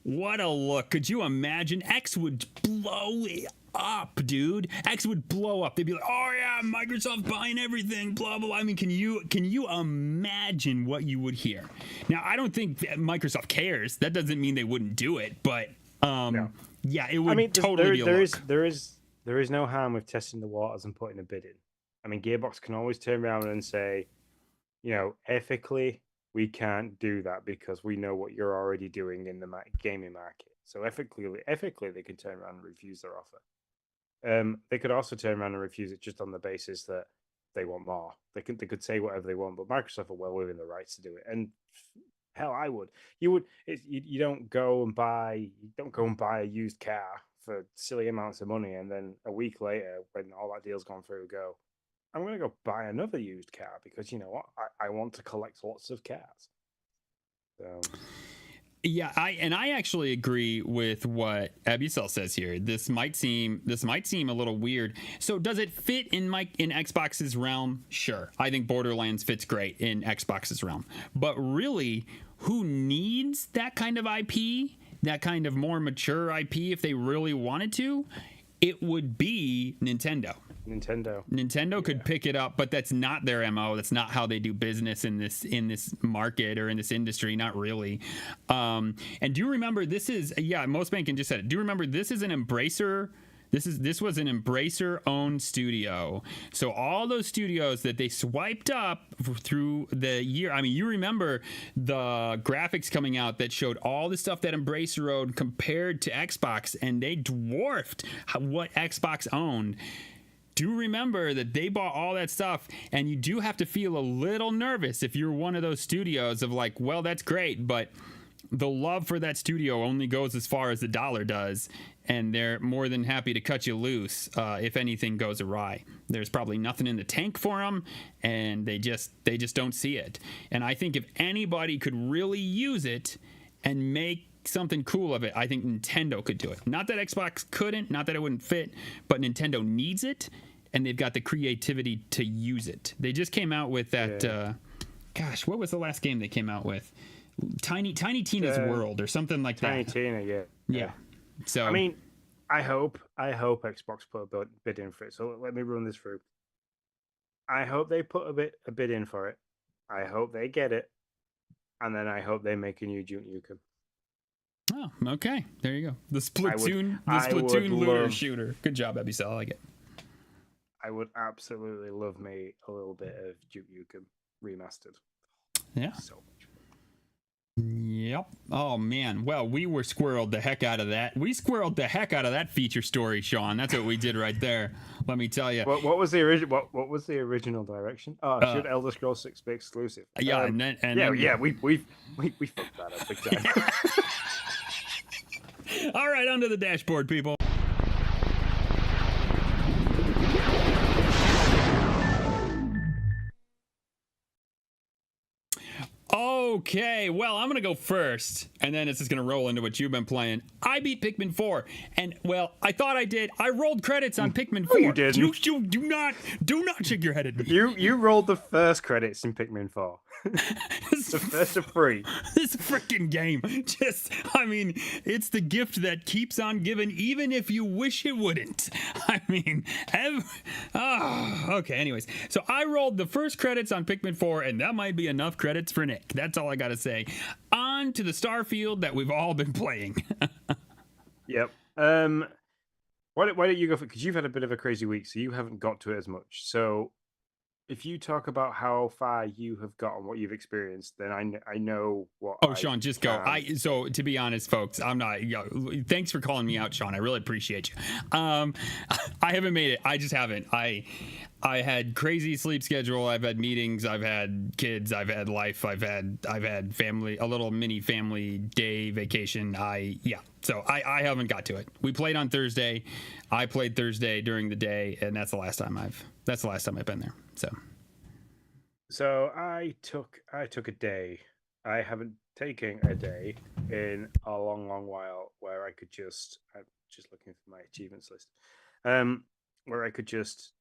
What a look. Could you imagine? X would blow it up, dude. X would blow up. They'd be like, oh yeah, Microsoft buying everything, blah, blah, blah. I mean, can you imagine what you would hear? Now, I don't think Microsoft cares. That doesn't mean they wouldn't do it, but No. yeah, it would there look. There is no harm with testing the waters and putting a bid in. I mean, Gearbox can always turn around and say, ethically, we can't do that because we know what you're already doing in the gaming market. So ethically, they can turn around and refuse their offer. They could also turn around and refuse it just on the basis that they want more. They could say whatever they want, but Microsoft are well within the rights to do it. And hell, I would. You don't go and buy a used car for silly amounts of money, and then a week later, when all that deal's gone through, go, I'm going to go buy another used car because you know what? I want to collect lots of cars. So. Yeah, I actually agree with what Abucel says here. This might seem a little weird. So does it fit in Xbox's realm? Sure. I think Borderlands fits great in Xbox's realm. But really, who needs that kind of IP? That kind of more mature IP if they really wanted to? It would be Nintendo. Nintendo could pick it up, but that's not their MO. That's not how they do business in this market or in this industry. Not really. And do you remember Most Banking just said it. Do you remember this is an Embracer? This was an Embracer-owned studio. So all those studios that they swiped up through the year. I mean, you remember the graphics coming out that showed all the stuff that Embracer owned compared to Xbox, and they dwarfed what Xbox owned. Do remember that they bought all that stuff, and you do have to feel a little nervous if you're one of those studios of like, well, that's great, but the love for that studio only goes as far as the dollar does, and they're more than happy to cut you loose if anything goes awry. There's probably nothing in the tank for them, and they just don't see it. And I think if anybody could really use it and make something cool of it, I think Nintendo could do it. Not that Xbox couldn't, not that it wouldn't fit, but Nintendo needs it, and they've got the creativity to use it. They just came out with that. Gosh, what was the last game they came out with? Tiny Tina's World or something like Tiny that. Tina, yeah. So I mean, I hope Xbox put a bid in for it. So let me run this through. I hope they put a bid in for it. I hope they get it, and then I hope they make a new Duke Nukem. Oh, okay. There you go. The Splatoon looter shooter. Good job, Abucel. I like it. I would absolutely love me a little bit of Duke Nukem remastered. Yeah. So much. Yep. Oh man. Well, we were squirreled the heck out of that. We squirreled the heck out of that feature story, Sean. That's what we did right there. Let me tell you. What was the original? What was the original direction? Oh, should Elder Scrolls 6 be exclusive? Yeah. We fucked that up big time. All right, onto the dashboard, people. Okay, well, I'm gonna go first, and then it's just gonna roll into what you've been playing. I beat Pikmin 4, and well, I thought I did. I rolled credits on Pikmin 4. you didn't. You do not shake your head at me. You rolled the first credits in Pikmin 4. The first of 3. This freaking game, I mean, it's the gift that keeps on giving, even if you wish it wouldn't. I mean, okay, anyways. So I rolled the first credits on Pikmin 4, and that might be enough credits for Nick. That's all I gotta say. On to the Starfield that we've all been playing. Yep. Why don't you go for, because you've had a bit of a crazy week, so you haven't got to it as much. So if you talk about how far you have got and what you've experienced, then I know what. Oh, Sean, just go. So to be honest, folks, I'm not. Thanks for calling me out, Sean. I really appreciate you. I haven't made it. I just haven't. I had crazy sleep schedule. I've had meetings. I've had kids. I've had life. I've had family. A little mini family day vacation. So I haven't got to it. We played on Thursday. I played Thursday during the day, and that's the last time I've been there. So I took a day. I haven't taken a day in a long while where I could just. I'm just looking for my achievements list. Where I could just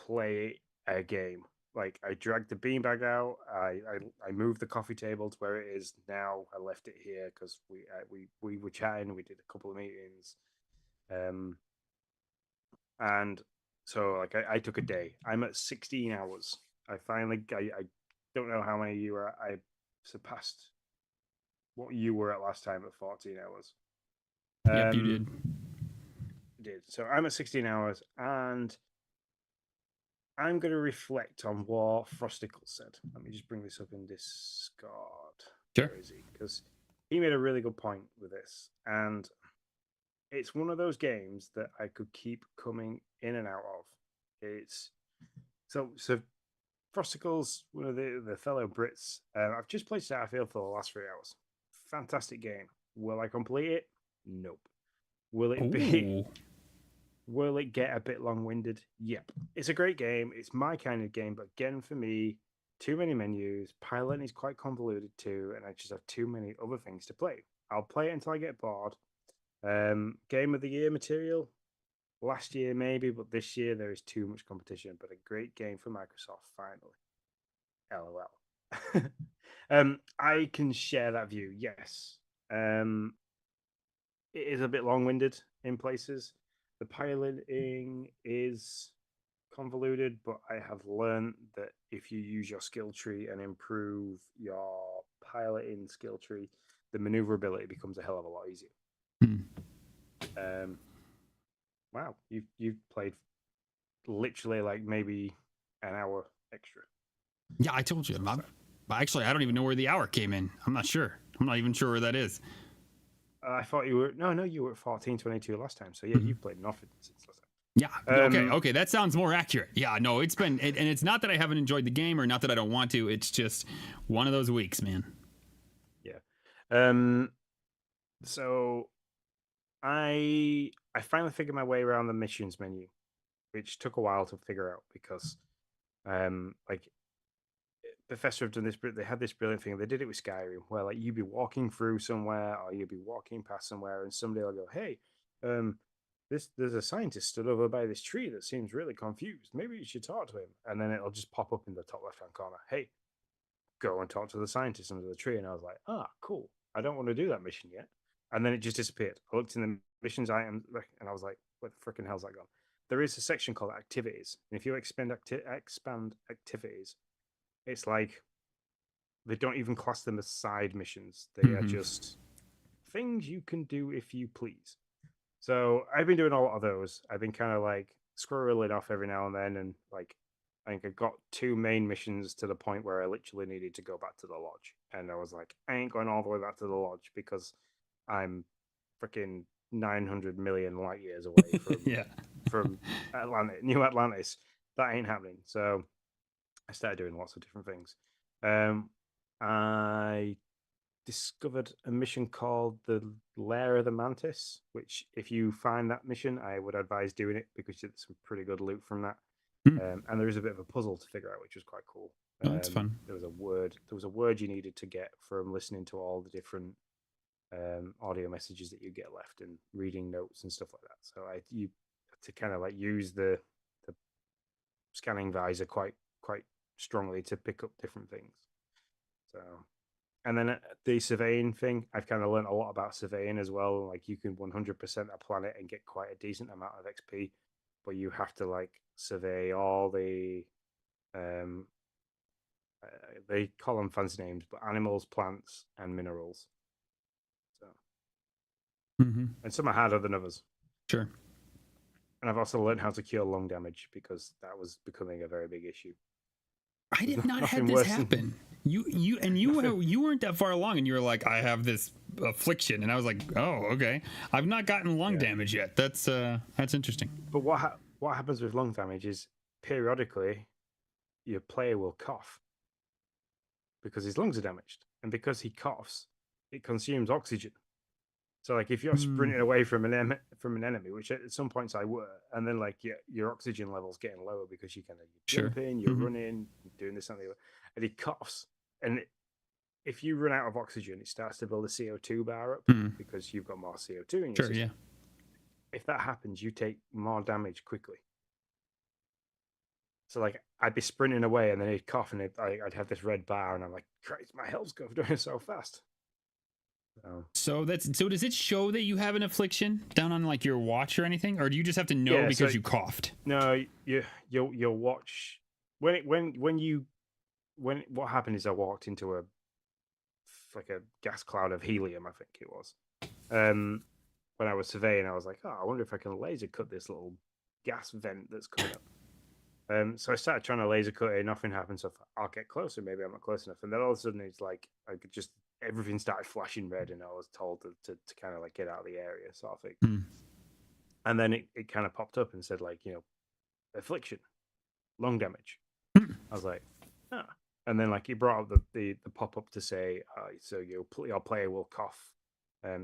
play a game. Like I dragged the beanbag out. I moved the coffee table to where it is now. I left it here because we were chatting. We did a couple of meetings, and so like I took a day. I'm at 16 hours. I don't know how many you were. I surpassed what you were at last time at 14 hours. Yep, you did. So I'm at 16 hours, and I'm going to reflect on what Frosticle said. Let me just bring this up in Discord. Sure. Because he made a really good point with this, and it's one of those games that I could keep coming in and out of. It's so Frosticle's one of the fellow Brits. I've just played Starfield for the last 3 hours. Fantastic game. Will I complete it? Nope. Will it be? Will it get a bit long-winded? Yep. It's a great game. It's my kind of game, but again, for me, too many menus. Piloting is quite convoluted too, and I just have too many other things to play. I'll play it until I get bored. Game of the year material. Last year maybe, but this year there is too much competition. But a great game for Microsoft, finally. LOL. I can share that view, yes. It is a bit long-winded in places. The piloting is convoluted, but I have learned that if you use your skill tree and improve your piloting skill tree, the maneuverability becomes a hell of a lot easier. Wow, you've played literally like maybe an hour extra. Yeah, I told you. Actually, I don't even know where the hour came in. I'm not sure. I'm not even sure where that is. I thought you were you were at 14:22 last time. So yeah, you've played nothing since last time. Yeah. Okay. That sounds more accurate. Yeah. No, it's been, and it's not that I haven't enjoyed the game or not that I don't want to. It's just one of those weeks, man. Yeah. So I finally figured my way around the missions menu, which took a while to figure out because, like, Bethesda have done this. They had this brilliant thing. They did it with Skyrim, where like you'd be walking through somewhere, or you'd be walking past somewhere, and somebody will go, "Hey, there's a scientist stood over by this tree that seems really confused. Maybe you should talk to him." And then it'll just pop up in the top left-hand corner. "Hey, go and talk to the scientist under the tree." And I was like, cool. I don't want to do that mission yet. And then it just disappeared. I looked in the missions items, and I was like, "What the freaking hell's that gone?" There is a section called activities, and if you expand activities, it's like they don't even class them as side missions. They are just things you can do if you please. So I've been doing a lot of those. I've been kind of like squirreling off every now and then, and like I think I got 2 main missions to the point where I literally needed to go back to the lodge, and I was like, I ain't going all the way back to the lodge because I'm freaking 900 million light years away from New Atlantis. That ain't happening. So I started doing lots of different things. I discovered a mission called the Lair of the Mantis, which if you find that mission, I would advise doing it because you get some pretty good loot from that. And there is a bit of a puzzle to figure out, which was quite cool. Oh, that's fun. There was a word you needed to get from listening to all the different audio messages that you get left and reading notes and stuff like that. So you had to kind of like use the scanning visor quite strongly to pick up different things. So, and then the surveying thing, I've kind of learned a lot about surveying as well. Like you can 100% a planet and get quite a decent amount of XP, but you have to like survey all the they call them fancy names, but animals, plants, and minerals. So, and some are harder than others. Sure. And I've also learned how to cure lung damage because that was becoming a very big issue. I did not have this happen. You weren't that far along, and you were like, "I have this affliction," and I was like, "Oh, okay." I've not gotten lung damage yet. That's interesting. But what happens with lung damage is periodically your player will cough because his lungs are damaged, and because he coughs, it consumes oxygen. So like if you're sprinting away from an enemy, which at some points I were, and then like your oxygen level's getting lower because you kind of jumping, you're running, doing this and the other, and he coughs, and if you run out of oxygen, it starts to build a CO2 bar up because you've got more CO2 in your system. If that happens, you take more damage quickly. So like I'd be sprinting away, and then he'd cough, and I'd have this red bar, and I'm like, Christ, my health's going so fast. So does it show that you have an affliction down on like your watch or anything, or do you just have to know because you coughed? No, you'll watch what happened is I walked into a gas cloud of helium, I think it was. When I was surveying, I was like, I wonder if I can laser cut this little gas vent that's coming up. So I started trying to laser cut it, nothing happened. So I'll get closer, maybe I'm not close enough. And then all of a sudden it's like everything started flashing red, and I was told to kind of like get out of the area, sort of thing. And then it kind of popped up and said like, affliction, lung damage. I was like, and then like it brought up the pop up to say, so your player will cough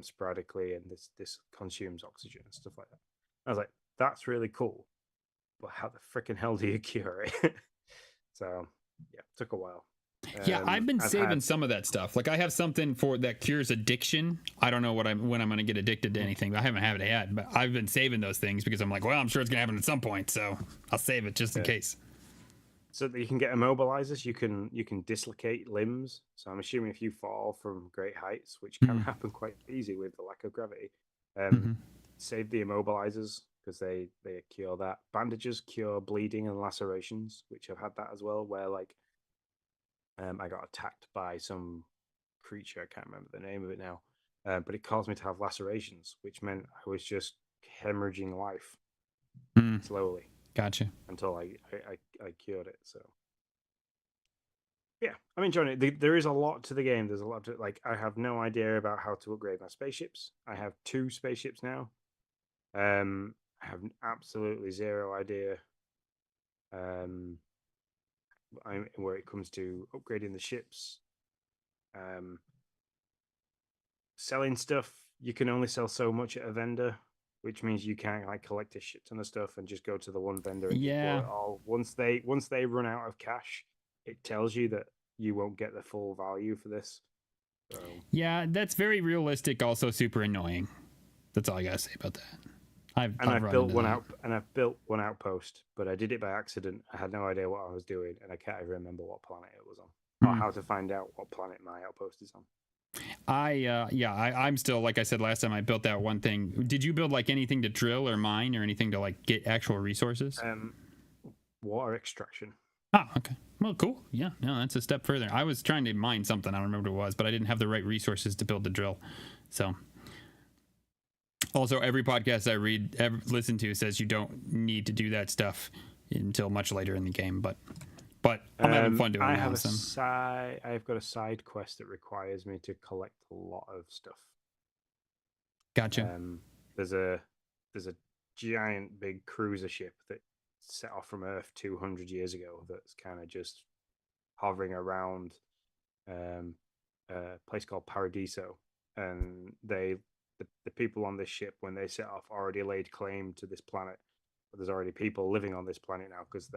sporadically, and this consumes oxygen and stuff like that. I was like, that's really cool, but how the freaking hell do you cure it? So yeah, it took a while. Yeah, I've been saving some of that stuff. Like I have something for that cures addiction. I don't know when I'm going to get addicted to anything. I haven't had it yet, but I've been saving those things because I'm like, well, I'm sure it's going to happen at some point, so I'll save it just in case. So that you can get immobilizers, you can dislocate limbs. So I'm assuming if you fall from great heights, which can happen quite easy with the lack of gravity, save the immobilizers because they cure that. Bandages cure bleeding and lacerations, which I've had that as well, where like I got attacked by some creature. I can't remember the name of it now, but it caused me to have lacerations, which meant I was just hemorrhaging life slowly. Gotcha. Until I cured it. So yeah, I'm enjoying it. There is a lot to the game. There's a lot to like. I have no idea about how to upgrade my spaceships. I have 2 spaceships now. I have absolutely zero idea. Where it comes to upgrading the ships, selling stuff. You can only sell so much at a vendor, which means you can't like collect a shit ton of stuff and just go to the one vendor and just blow it all. Once they run out of cash, it tells you that you won't get the full value for this. So. Yeah, that's very realistic. Also, super annoying. That's all I gotta say about that. I've built one outpost, but I did it by accident. I had no idea what I was doing, and I can't even remember what planet it was on, or how to find out what planet my outpost is on. I'm still, like I said last time, I built that one thing. Did you build like anything to drill or mine or anything to like get actual resources? Water extraction. Oh, okay. Well, cool. Yeah, no, that's a step further. I was trying to mine something. I don't remember what it was, but I didn't have the right resources to build the drill. So. Also, every podcast I listen to says you don't need to do that stuff until much later in the game, but I'm having fun doing it. I've got a side quest that requires me to collect a lot of stuff. Gotcha. There's a giant big cruiser ship that set off from Earth 200 years ago that's kind of just hovering around a place called Paradiso, and the people on this ship, when they set off, already laid claim to this planet, but there's already people living on this planet now because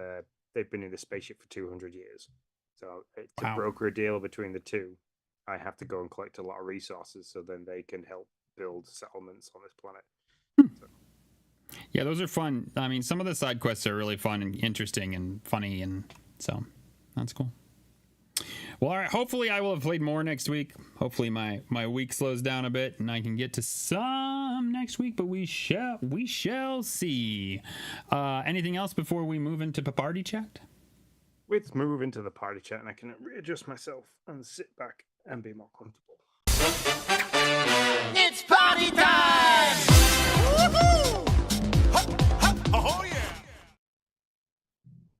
they've been in this spaceship for 200 years. So to broker a deal between the two, I have to go and collect a lot of resources so then they can help build settlements on this planet. So. Yeah, those are fun. I mean, some of the side quests are really fun and interesting and funny, and so that's cool. Well, all right. Hopefully, I will have played more next week. Hopefully, my week slows down a bit and I can get to some next week. But we shall see. Anything else before we move into the party chat? Let's move into the party chat, and I can readjust myself and sit back and be more comfortable. It's party time! Woohoo! Oh yeah!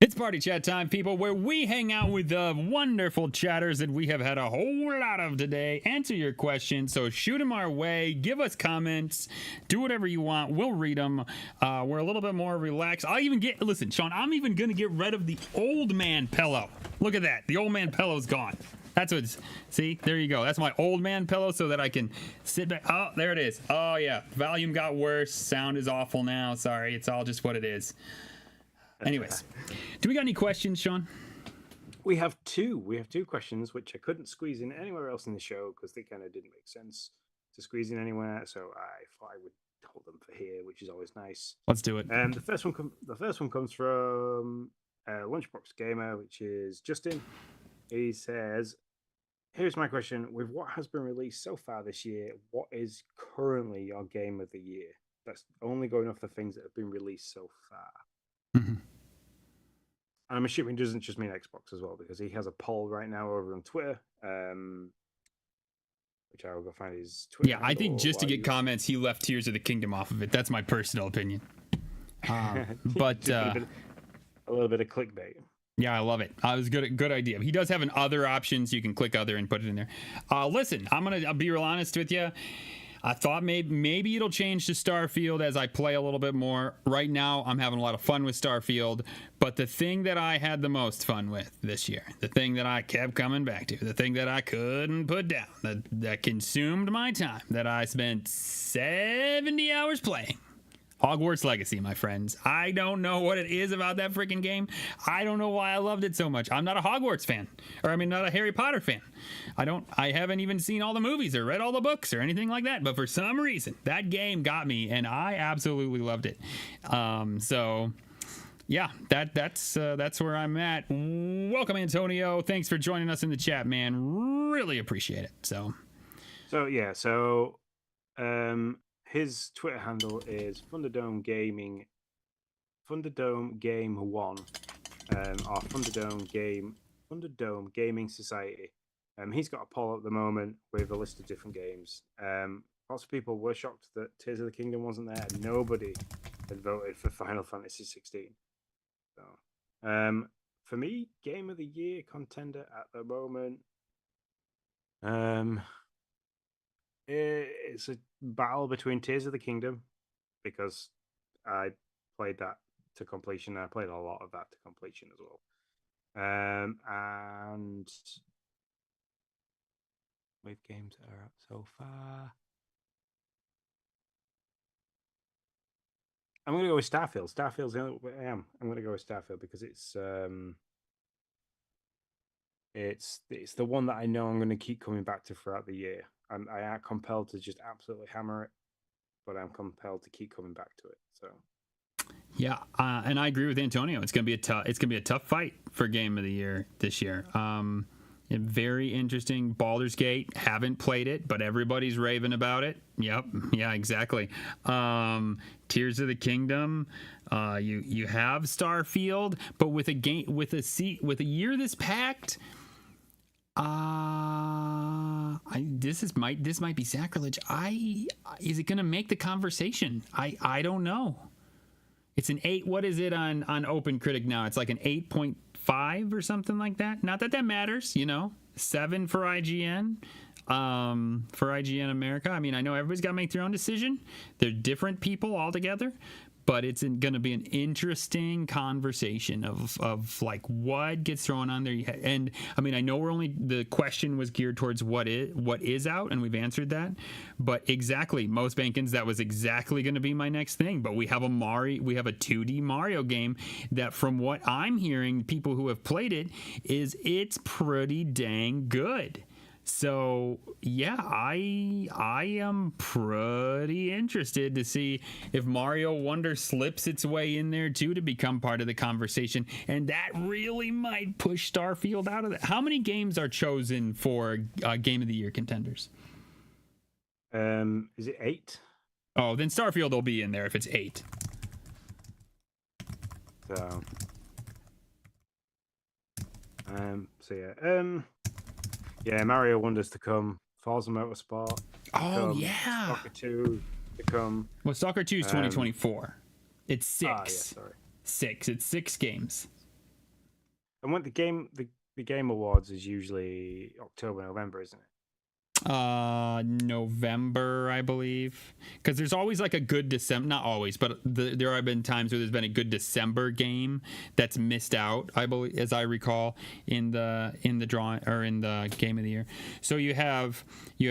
It's party chat time, people, where we hang out with the wonderful chatters that we have had a whole lot of today. Answer your questions, so shoot them our way. Give us comments. Do whatever you want. We'll read them. We're a little bit more relaxed. Listen, Sean, I'm even going to get rid of the old man pillow. Look at that. The old man pillow's gone. That's what's, see, there you go. That's my old man pillow so that I can sit back. Oh, there it is. Oh, yeah. Volume got worse. Sound is awful now. Sorry. It's all just what it is. Anyways, do we got any questions, Sean? We have two. We have two questions, which I couldn't squeeze in anywhere else in the show because they kind of didn't make sense to squeeze in anywhere. So I thought I would hold them for here, which is always nice. Let's do it. The first one comes from Lunchbox Gamer, which is Justin. He says, "Here's my question: with what has been released so far this year, what is currently your game of the year? That's only going off the things that have been released so far." Mm-hmm. I'm assuming it doesn't just mean Xbox as well, because he has a poll right now over on Twitter, which I will go find his Twitter. Yeah, I think just to get comments, he left Tears of the Kingdom off of it. That's my personal opinion. But a little bit of clickbait. Yeah, I love it. It was good idea. He does have an other option, so you can click other and put it in there. Listen, I'll be real honest with you. I thought maybe it'll change to Starfield as I play a little bit more. Right now, I'm having a lot of fun with Starfield. But the thing that I had the most fun with this year, the thing that I kept coming back to, the thing that I couldn't put down, that consumed my time, that I spent 70 hours playing, Hogwarts Legacy, my friends. I don't know what it is about that freaking game. I don't know why I loved it so much. I'm not a Hogwarts fan, not a Harry Potter fan. I haven't even seen all the movies or read all the books or anything like that. But for some reason, that game got me, and I absolutely loved it. So yeah, that's where I'm at. Welcome, Antonio. Thanks for joining us in the chat, man. Really appreciate it. So yeah, his Twitter handle is Thunderdome Game 1, or Thunderdome Gaming Society. He's got a poll at the moment with a list of different games. Lots of people were shocked that Tears of the Kingdom wasn't there. Nobody had voted for Final Fantasy 16. So, for me, Game of the Year contender at the moment. It's a battle between Tears of the Kingdom, because I played that to completion. I played a lot of that to completion as well. And with games that are out so far, I'm going to go with Starfield. Starfield's the only way I am. I'm going to go with Starfield because it's the one that I know I'm going to keep coming back to throughout the year. I am compelled to just absolutely hammer it, but I'm compelled to keep coming back to it. So, yeah, and I agree with Antonio. It's gonna be a tough fight for Game of the Year this year. Very interesting. Baldur's Gate, haven't played it, but everybody's raving about it. Yep, yeah, exactly. Tears of the Kingdom. You have Starfield, but with a year this packed. This might be sacrilege. Is it going to make the conversation? I don't know. It's an 8. What is it on Open Critic now? It's like an 8.5 or something like that. Not that matters, 7 for IGN. For IGN America. I mean, I know everybody's got to make their own decision. They're different people altogether, but it's going to be an interesting conversation of like what gets thrown on there. And I mean, I know the question was geared towards what is out, and we've answered that. But exactly, most Bankins, that was exactly going to be my next thing. But we have a 2D Mario game that, from what I'm hearing, people who have played it's pretty dang good. So yeah, I am pretty interested to see if Mario Wonder slips its way in there too to become part of the conversation, and that really might push Starfield out of that. How many games are chosen for Game of the Year contenders? Is it 8? Oh, then Starfield will be in there if it's 8. Yeah, Mario Wonders to come, Forza Motorsport. Yeah. Stalker 2 to come. Well, Stalker 2 is 2024. It's 6. Yeah, sorry. 6. It's 6 games. And what the game awards is usually October, November, isn't it? November, I believe, because there's always like a good December, not always, but there have been times where there's been a good December game that's missed out, I believe, as I recall, in the drawing or in the Game of the Year. So you have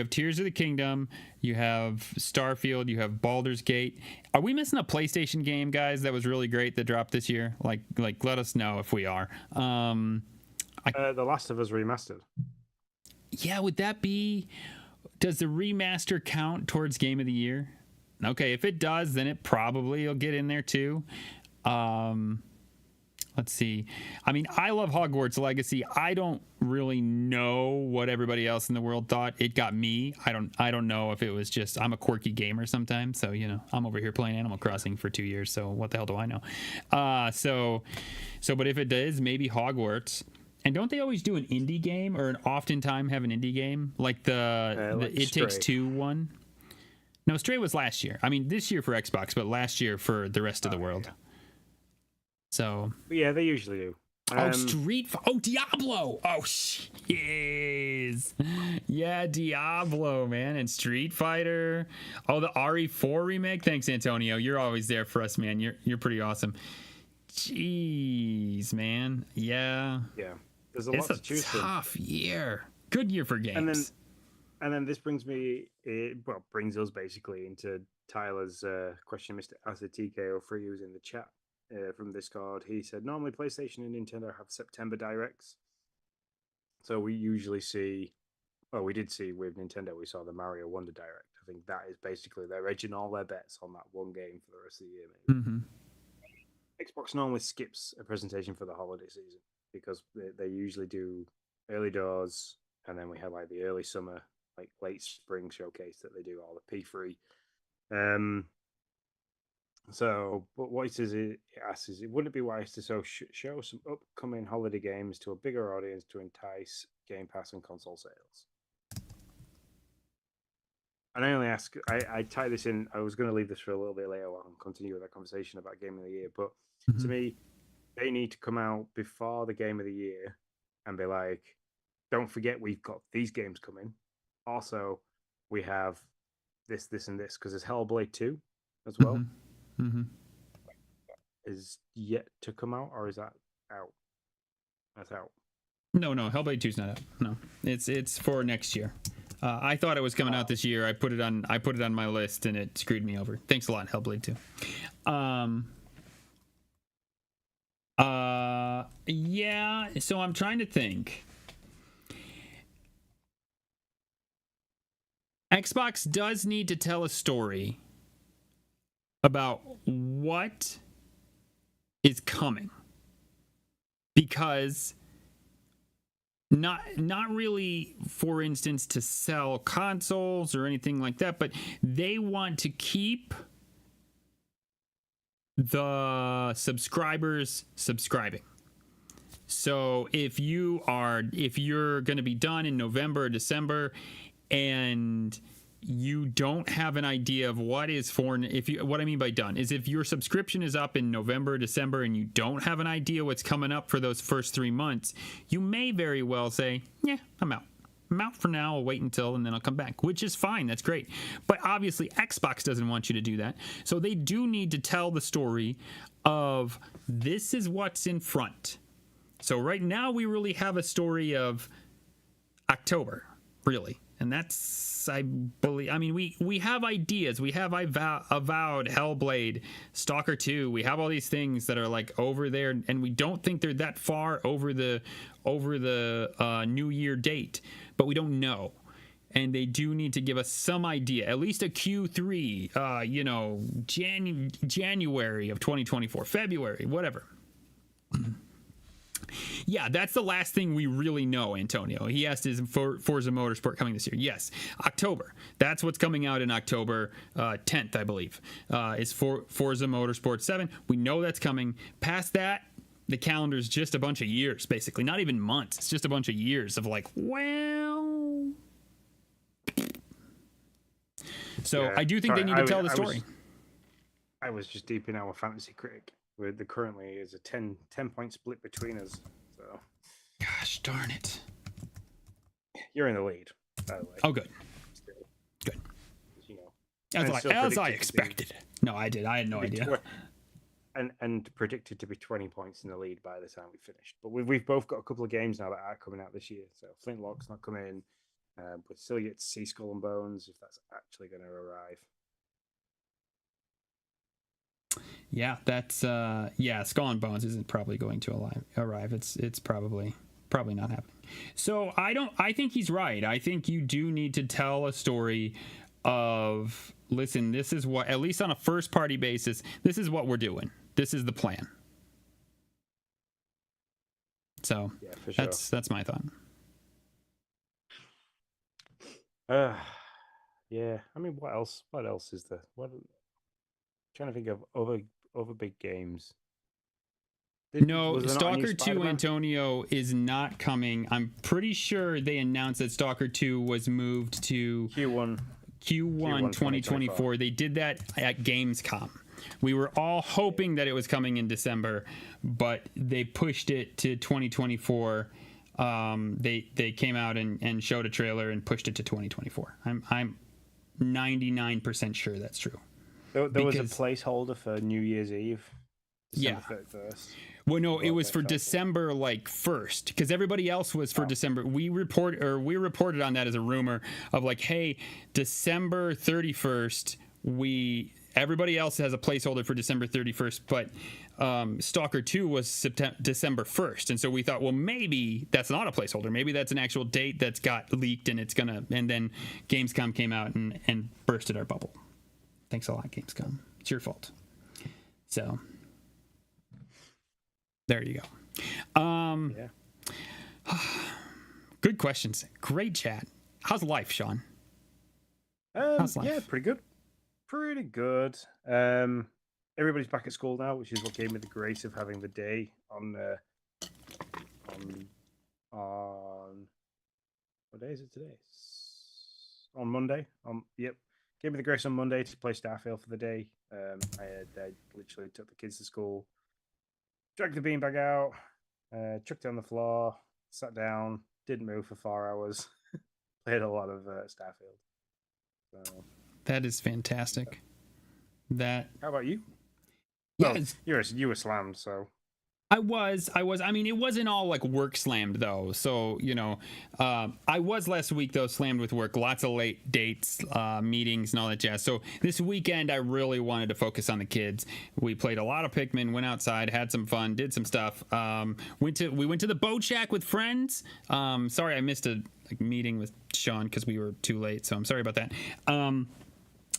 Tears of the Kingdom, you have Starfield, you have Baldur's Gate. Are we missing a PlayStation game, guys, that was really great that dropped this year? Like let us know if we are. The Last of Us remastered. Yeah, would that be... Does the remaster count towards Game of the Year? Okay, if it does, then it probably will get in there too. Let's see. I mean, I love Hogwarts Legacy. I don't really know what everybody else in the world thought. It got me. I don't know if it was just... I'm a quirky gamer sometimes, so, I'm over here playing Animal Crossing for 2 years, so what the hell do I know? But if it does, maybe Hogwarts... And don't they always do an indie game, or oftentimes have an indie game, like the It Stray. Takes Two one? No, Stray was last year. I mean, this year for Xbox, but last year for the rest of the world. Yeah. So. But yeah, they usually do. Diablo. Oh, jeez. Yeah, Diablo, man, and Street Fighter. Oh, the RE4 remake. Thanks, Antonio. You're always there for us, man. You're pretty awesome. Jeez, man. Yeah. Yeah. There's a lot to choose from. It's a tough year. Good year for games. And then this brings us basically into Tyler's question. Mr. Acid TKO3 who's in the chat from Discord. He said normally PlayStation and Nintendo have September directs. So we usually see, we did see with Nintendo, we saw the Mario Wonder Direct. I think that is basically they're edging all their bets on that one game for the rest of the year. Maybe. Mm-hmm. Xbox normally skips a presentation for the holiday season because they usually do early doors, and then we have like the early summer, like late spring showcase that they do all the P3. But what he says, it asks is, it wouldn't be wise to show some upcoming holiday games to a bigger audience to entice Game Pass and console sales? And I only ask, I tie this in, I was going to leave this for a little bit later on and continue with that conversation about Game of the Year, but to me, they need to come out before the Game of the Year and be like, don't forget we've got these games coming. Also, we have this, and this, because there's Hellblade 2 as well. Mm-hmm. Is yet to come out, or is that out? That's out. No, Hellblade 2's not out. No, it's for next year. I thought it was coming out this year. I put it on my list, and it screwed me over. Thanks a lot, Hellblade 2. Yeah. So I'm trying to think. Xbox does need to tell a story about what is coming, because not really, for instance, to sell consoles or anything like that, but they want to keep the subscribers subscribing. So if you're going to be done in November or December and you don't have an idea of what is for, what I mean by done is if your subscription is up in November, December, and you don't have an idea what's coming up for those first 3 months, you may very well say, yeah, I'm out. I'm out for now. I'll wait until, and then I'll come back, which is fine. That's great. But obviously, Xbox doesn't want you to do that. So they do need to tell the story of this is what's in front. So right now, we really have a story of October, really. And that's, I believe, I mean, we have ideas. We have Avowed, Hellblade, Stalker 2. We have all these things that are like over there, and we don't think they're that far over the New Year date, but we don't know. And they do need to give us some idea, at least a Q3, January of 2024, February, whatever. Yeah, that's the last thing we really know, Antonio. He asked, is Forza Motorsport coming this year? Yes, October. That's what's coming out in October 10th, I believe, is Forza Motorsport 7. We know that's coming. Past that, the calendar's just a bunch of years, basically. Not even months. It's just a bunch of years of like, well... So yeah, I do think they need to tell the story. I was just deep in our fantasy critic. Where there currently is a 10-point split between us. So, gosh darn it! You're in the lead, by the way. Oh, good, good. You know, as I expected. No, I did. I had no idea. And predicted to be 20 points in the lead by the time we finished. But we've both got a couple of games now that are coming out this year. So Flintlock's not coming in, but still yet to see Skull and Bones if that's actually going to arrive. Yeah, that's Skull and Bones isn't probably going to arrive. It's probably not happening. So I think he's right. I think you do need to tell a story of, listen, this is what, at least on a first party basis, this is what we're doing. This is the plan. So yeah, for sure. That's my thought. Yeah. I mean, what else? What else is there? Trying to think of other big games. No, Stalker 2, Antonio, is not coming. I'm pretty sure they announced that Stalker 2 was moved to Q1 2024. They did that at Gamescom. We were all hoping that it was coming in December, but they pushed it to 2024. They came out and showed a trailer and pushed it to 2024. I'm 99% sure that's true. There was a placeholder for New Year's Eve. December 31st. Well, no, it was for December 1st, because everybody else was for December. We reported on that as a rumor of like, hey, December 31st. Everybody else has a placeholder for December 31st, but Stalker 2 was December 1st, and so we thought, well, maybe that's not a placeholder. Maybe that's an actual date that's got leaked, and and then Gamescom came out and bursted our bubble. Thanks a lot, Gamescom. It's your fault. So, there you go. Good questions. Great chat. How's life, Sean? How's life? Yeah, pretty good. Pretty good. Everybody's back at school now, which is what gave me the grace of having the day on what day is it today? On Monday. Yep. Gave me the grace on Monday to play Starfield for the day. I literally took the kids to school, dragged the beanbag out, chucked it on the floor, sat down, didn't move for 4 hours, played a lot of Starfield. So, that is fantastic. How about you? Yeah, well, you were slammed, so. I was. I mean, it wasn't all like work slammed though. So, I was last week though, slammed with work, lots of late dates, meetings and all that jazz. So this weekend, I really wanted to focus on the kids. We played a lot of Pikmin, went outside, had some fun, did some stuff. We went to the boat shack with friends. Sorry, I missed a meeting with Sean because we were too late. So I'm sorry about that.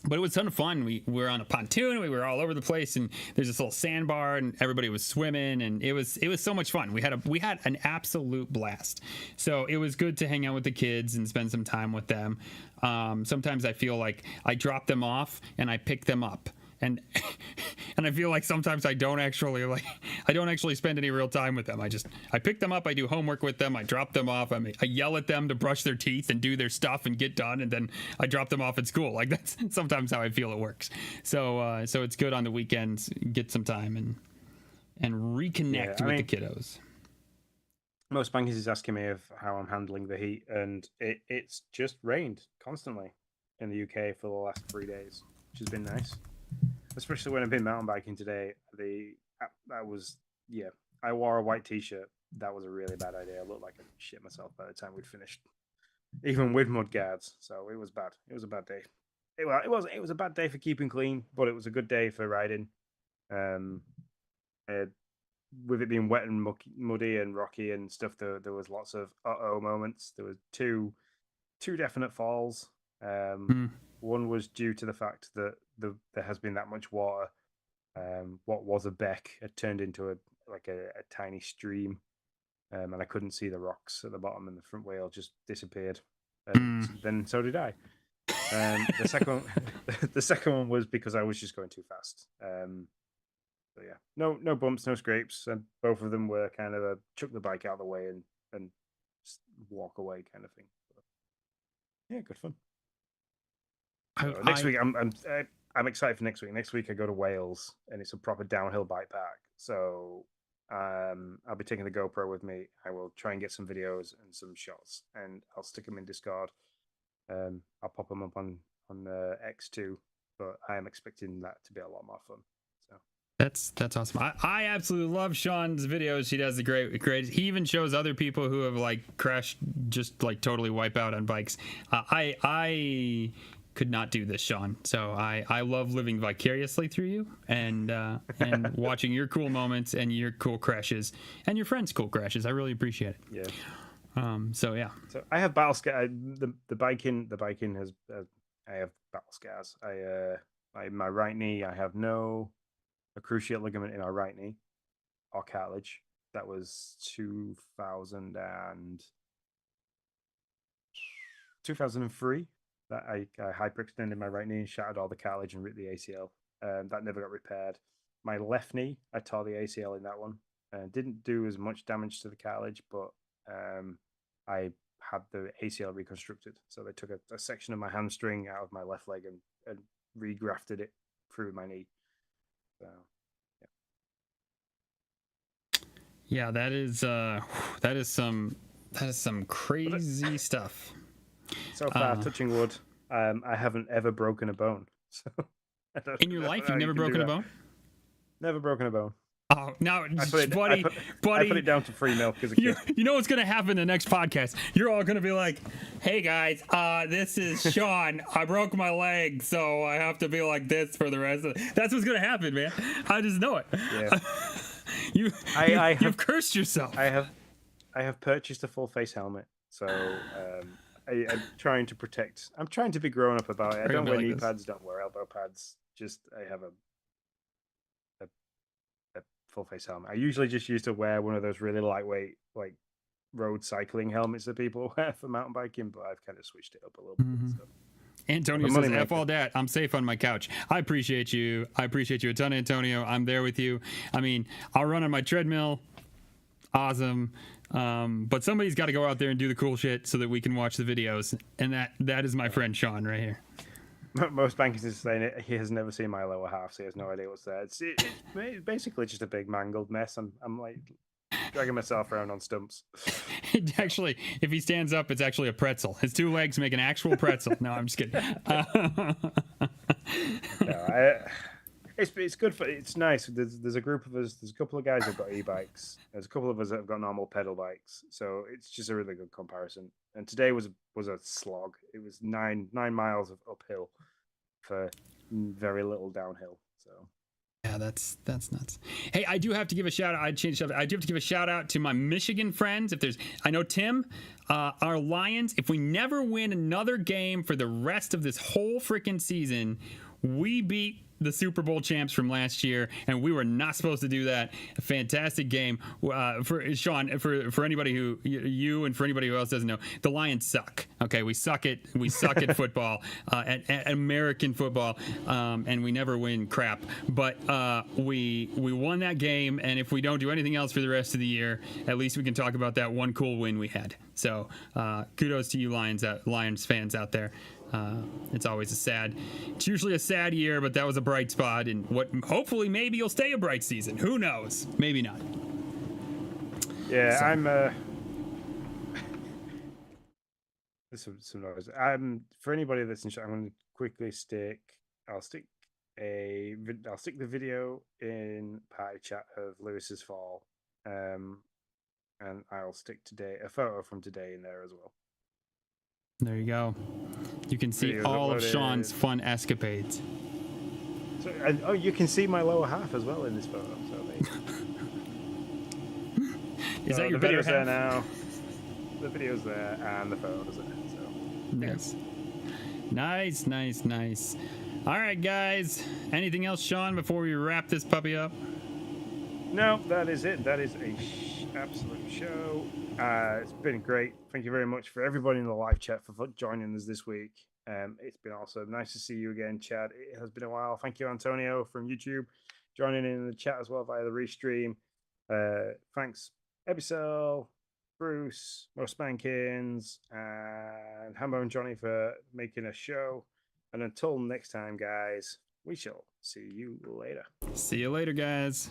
But it was a ton of fun. We were on a pontoon. We were all over the place, and there's this little sandbar, and everybody was swimming, and it was so much fun. We had an absolute blast. So it was good to hang out with the kids and spend some time with them. Sometimes I feel like I drop them off and I pick them up, and I feel like sometimes I don't actually spend any real time with them. I pick them up, I do homework with them, I drop them off, I yell at them to brush their teeth and do their stuff and get done, and then I drop them off at school. Like, that's sometimes how I feel it works. So it's good on the weekends, get some time and reconnect with the kiddos. Most bankers is asking me of how I'm handling the heat, and it's just rained constantly in the UK for the last 3 days, which has been nice. Especially when I've been mountain biking today. That was I wore a white t-shirt. That was a really bad idea. I looked like I shit myself by the time we'd finished, even with mud guards. So it was bad. It was a bad day. It was a bad day for keeping clean, but it was a good day for riding. With it being wet and muddy and rocky and stuff, there was lots of uh-oh moments. There were two definite falls. One was due to the fact that there has been that much water. What was a beck had turned into a tiny stream, and I couldn't see the rocks at the bottom, and the front wheel just disappeared. And then so did I. The second one was because I was just going too fast. So yeah, no bumps, no scrapes, and both of them were kind of a chuck the bike out of the way and just walk away kind of thing. So, yeah, good fun. Next week, I'm excited for next week. Next week, I go to Wales, and it's a proper downhill bike park. So I'll be taking the GoPro with me. I will try and get some videos and some shots, and I'll stick them in Discord. I'll pop them up on X2, but I am expecting that to be a lot more fun. So that's awesome. I absolutely love Sean's videos. He does the great. He even shows other people who have like crashed, just like totally wipe out on bikes. I could not do this, Sean. So I love living vicariously through you and watching your cool moments and your cool crashes and your friends' cool crashes. I really appreciate it. Yeah. So yeah. So I have battle scars. The biking has I have battle scars. My right knee. I have no cruciate ligament in my right knee or cartilage. That was 2003. That I hyperextended my right knee and shattered all the cartilage and ripped the ACL. That never got repaired. My left knee, I tore the ACL in that one. Didn't do as much damage to the cartilage, but I had the ACL reconstructed. So they took a section of my hamstring out of my left leg and regrafted it through my knee. So yeah, that is some crazy stuff. So far, touching wood, I haven't ever broken a bone. So in your life, you've never broken a bone? Never broken a bone. Oh, now, buddy, I put it down to free milk as a kid. You know what's gonna happen in the next podcast? You're all gonna be like, "Hey guys, this is Sean. I broke my leg, so I have to be like this for the rest of." That's what's gonna happen, man. I just know it. Yeah. You've cursed yourself. I have purchased a full face helmet, so I'm trying to protect. I'm trying to be grown up about it. I don't wear knee pads, don't wear elbow pads. Just I have a full face helmet. I usually just used to wear one of those really lightweight like road cycling helmets that people wear for mountain biking, but I've kind of switched it up a little bit. So. Antonio says, F all that. I'm safe on my couch. I appreciate you. I appreciate you a ton, Antonio. I'm there with you. I mean, I'll run on my treadmill. Awesome. But somebody's got to go out there and do the cool shit so that we can watch the videos. And that is my friend Sean right here. Most bankers is saying it. He has never seen my lower half, so he has no idea what's there. It's basically just a big mangled mess. I'm like dragging myself around on stumps. Actually, if he stands up, it's actually a pretzel. His two legs make an actual pretzel. No, I'm just kidding. It's good for. It's nice. There's a group of us. There's a couple of guys who've got e-bikes. There's a couple of us that have got normal pedal bikes. So it's just a really good comparison. And today was a slog. It was 9 miles of uphill for very little downhill. So yeah, that's nuts. Hey, I do have to give a shout out. I do have to give a shout out to my Michigan friends. I know Tim, our Lions. If we never win another game for the rest of this whole freaking season, we beat the Super Bowl champs from last year, and we were not supposed to do that. A fantastic game for Sean. For anybody who you and for anybody who else doesn't know, the Lions suck. Okay, we suck at football, at American football, and we never win crap. But we won that game, and if we don't do anything else for the rest of the year, at least we can talk about that one cool win we had. So kudos to you Lions fans out there. It's usually a sad year, but that was a bright spot, and hopefully maybe you'll stay a bright season. Who knows? Maybe not. Yeah, so. There's some noise. For anybody that's interested, I'm going to quickly stick. I'll stick the video in party chat of Lewis's fall, and I'll stick a photo from today in there as well. There you go. You can see Videos all of uploaded. Sean's fun escapades. So, you can see my lower half as well in this photo. So there you go. Is that your the better video's there half? now? The video's there and the photo's there. So Nice. All right, guys. Anything else, Sean, before we wrap this puppy up? no, that is it. That is a absolute show. It's been great. Thank you very much for everybody in the live chat for joining us this week. It's been awesome. Nice to see you again, Chad. It has been a while. Thank you, Antonio from YouTube, joining in the chat as well via the restream. Thanks, Ebicel, Bruce, Mo Spankins, and Hambo and Johnny for making a show. And until next time, guys, we shall see you later. See you later, guys.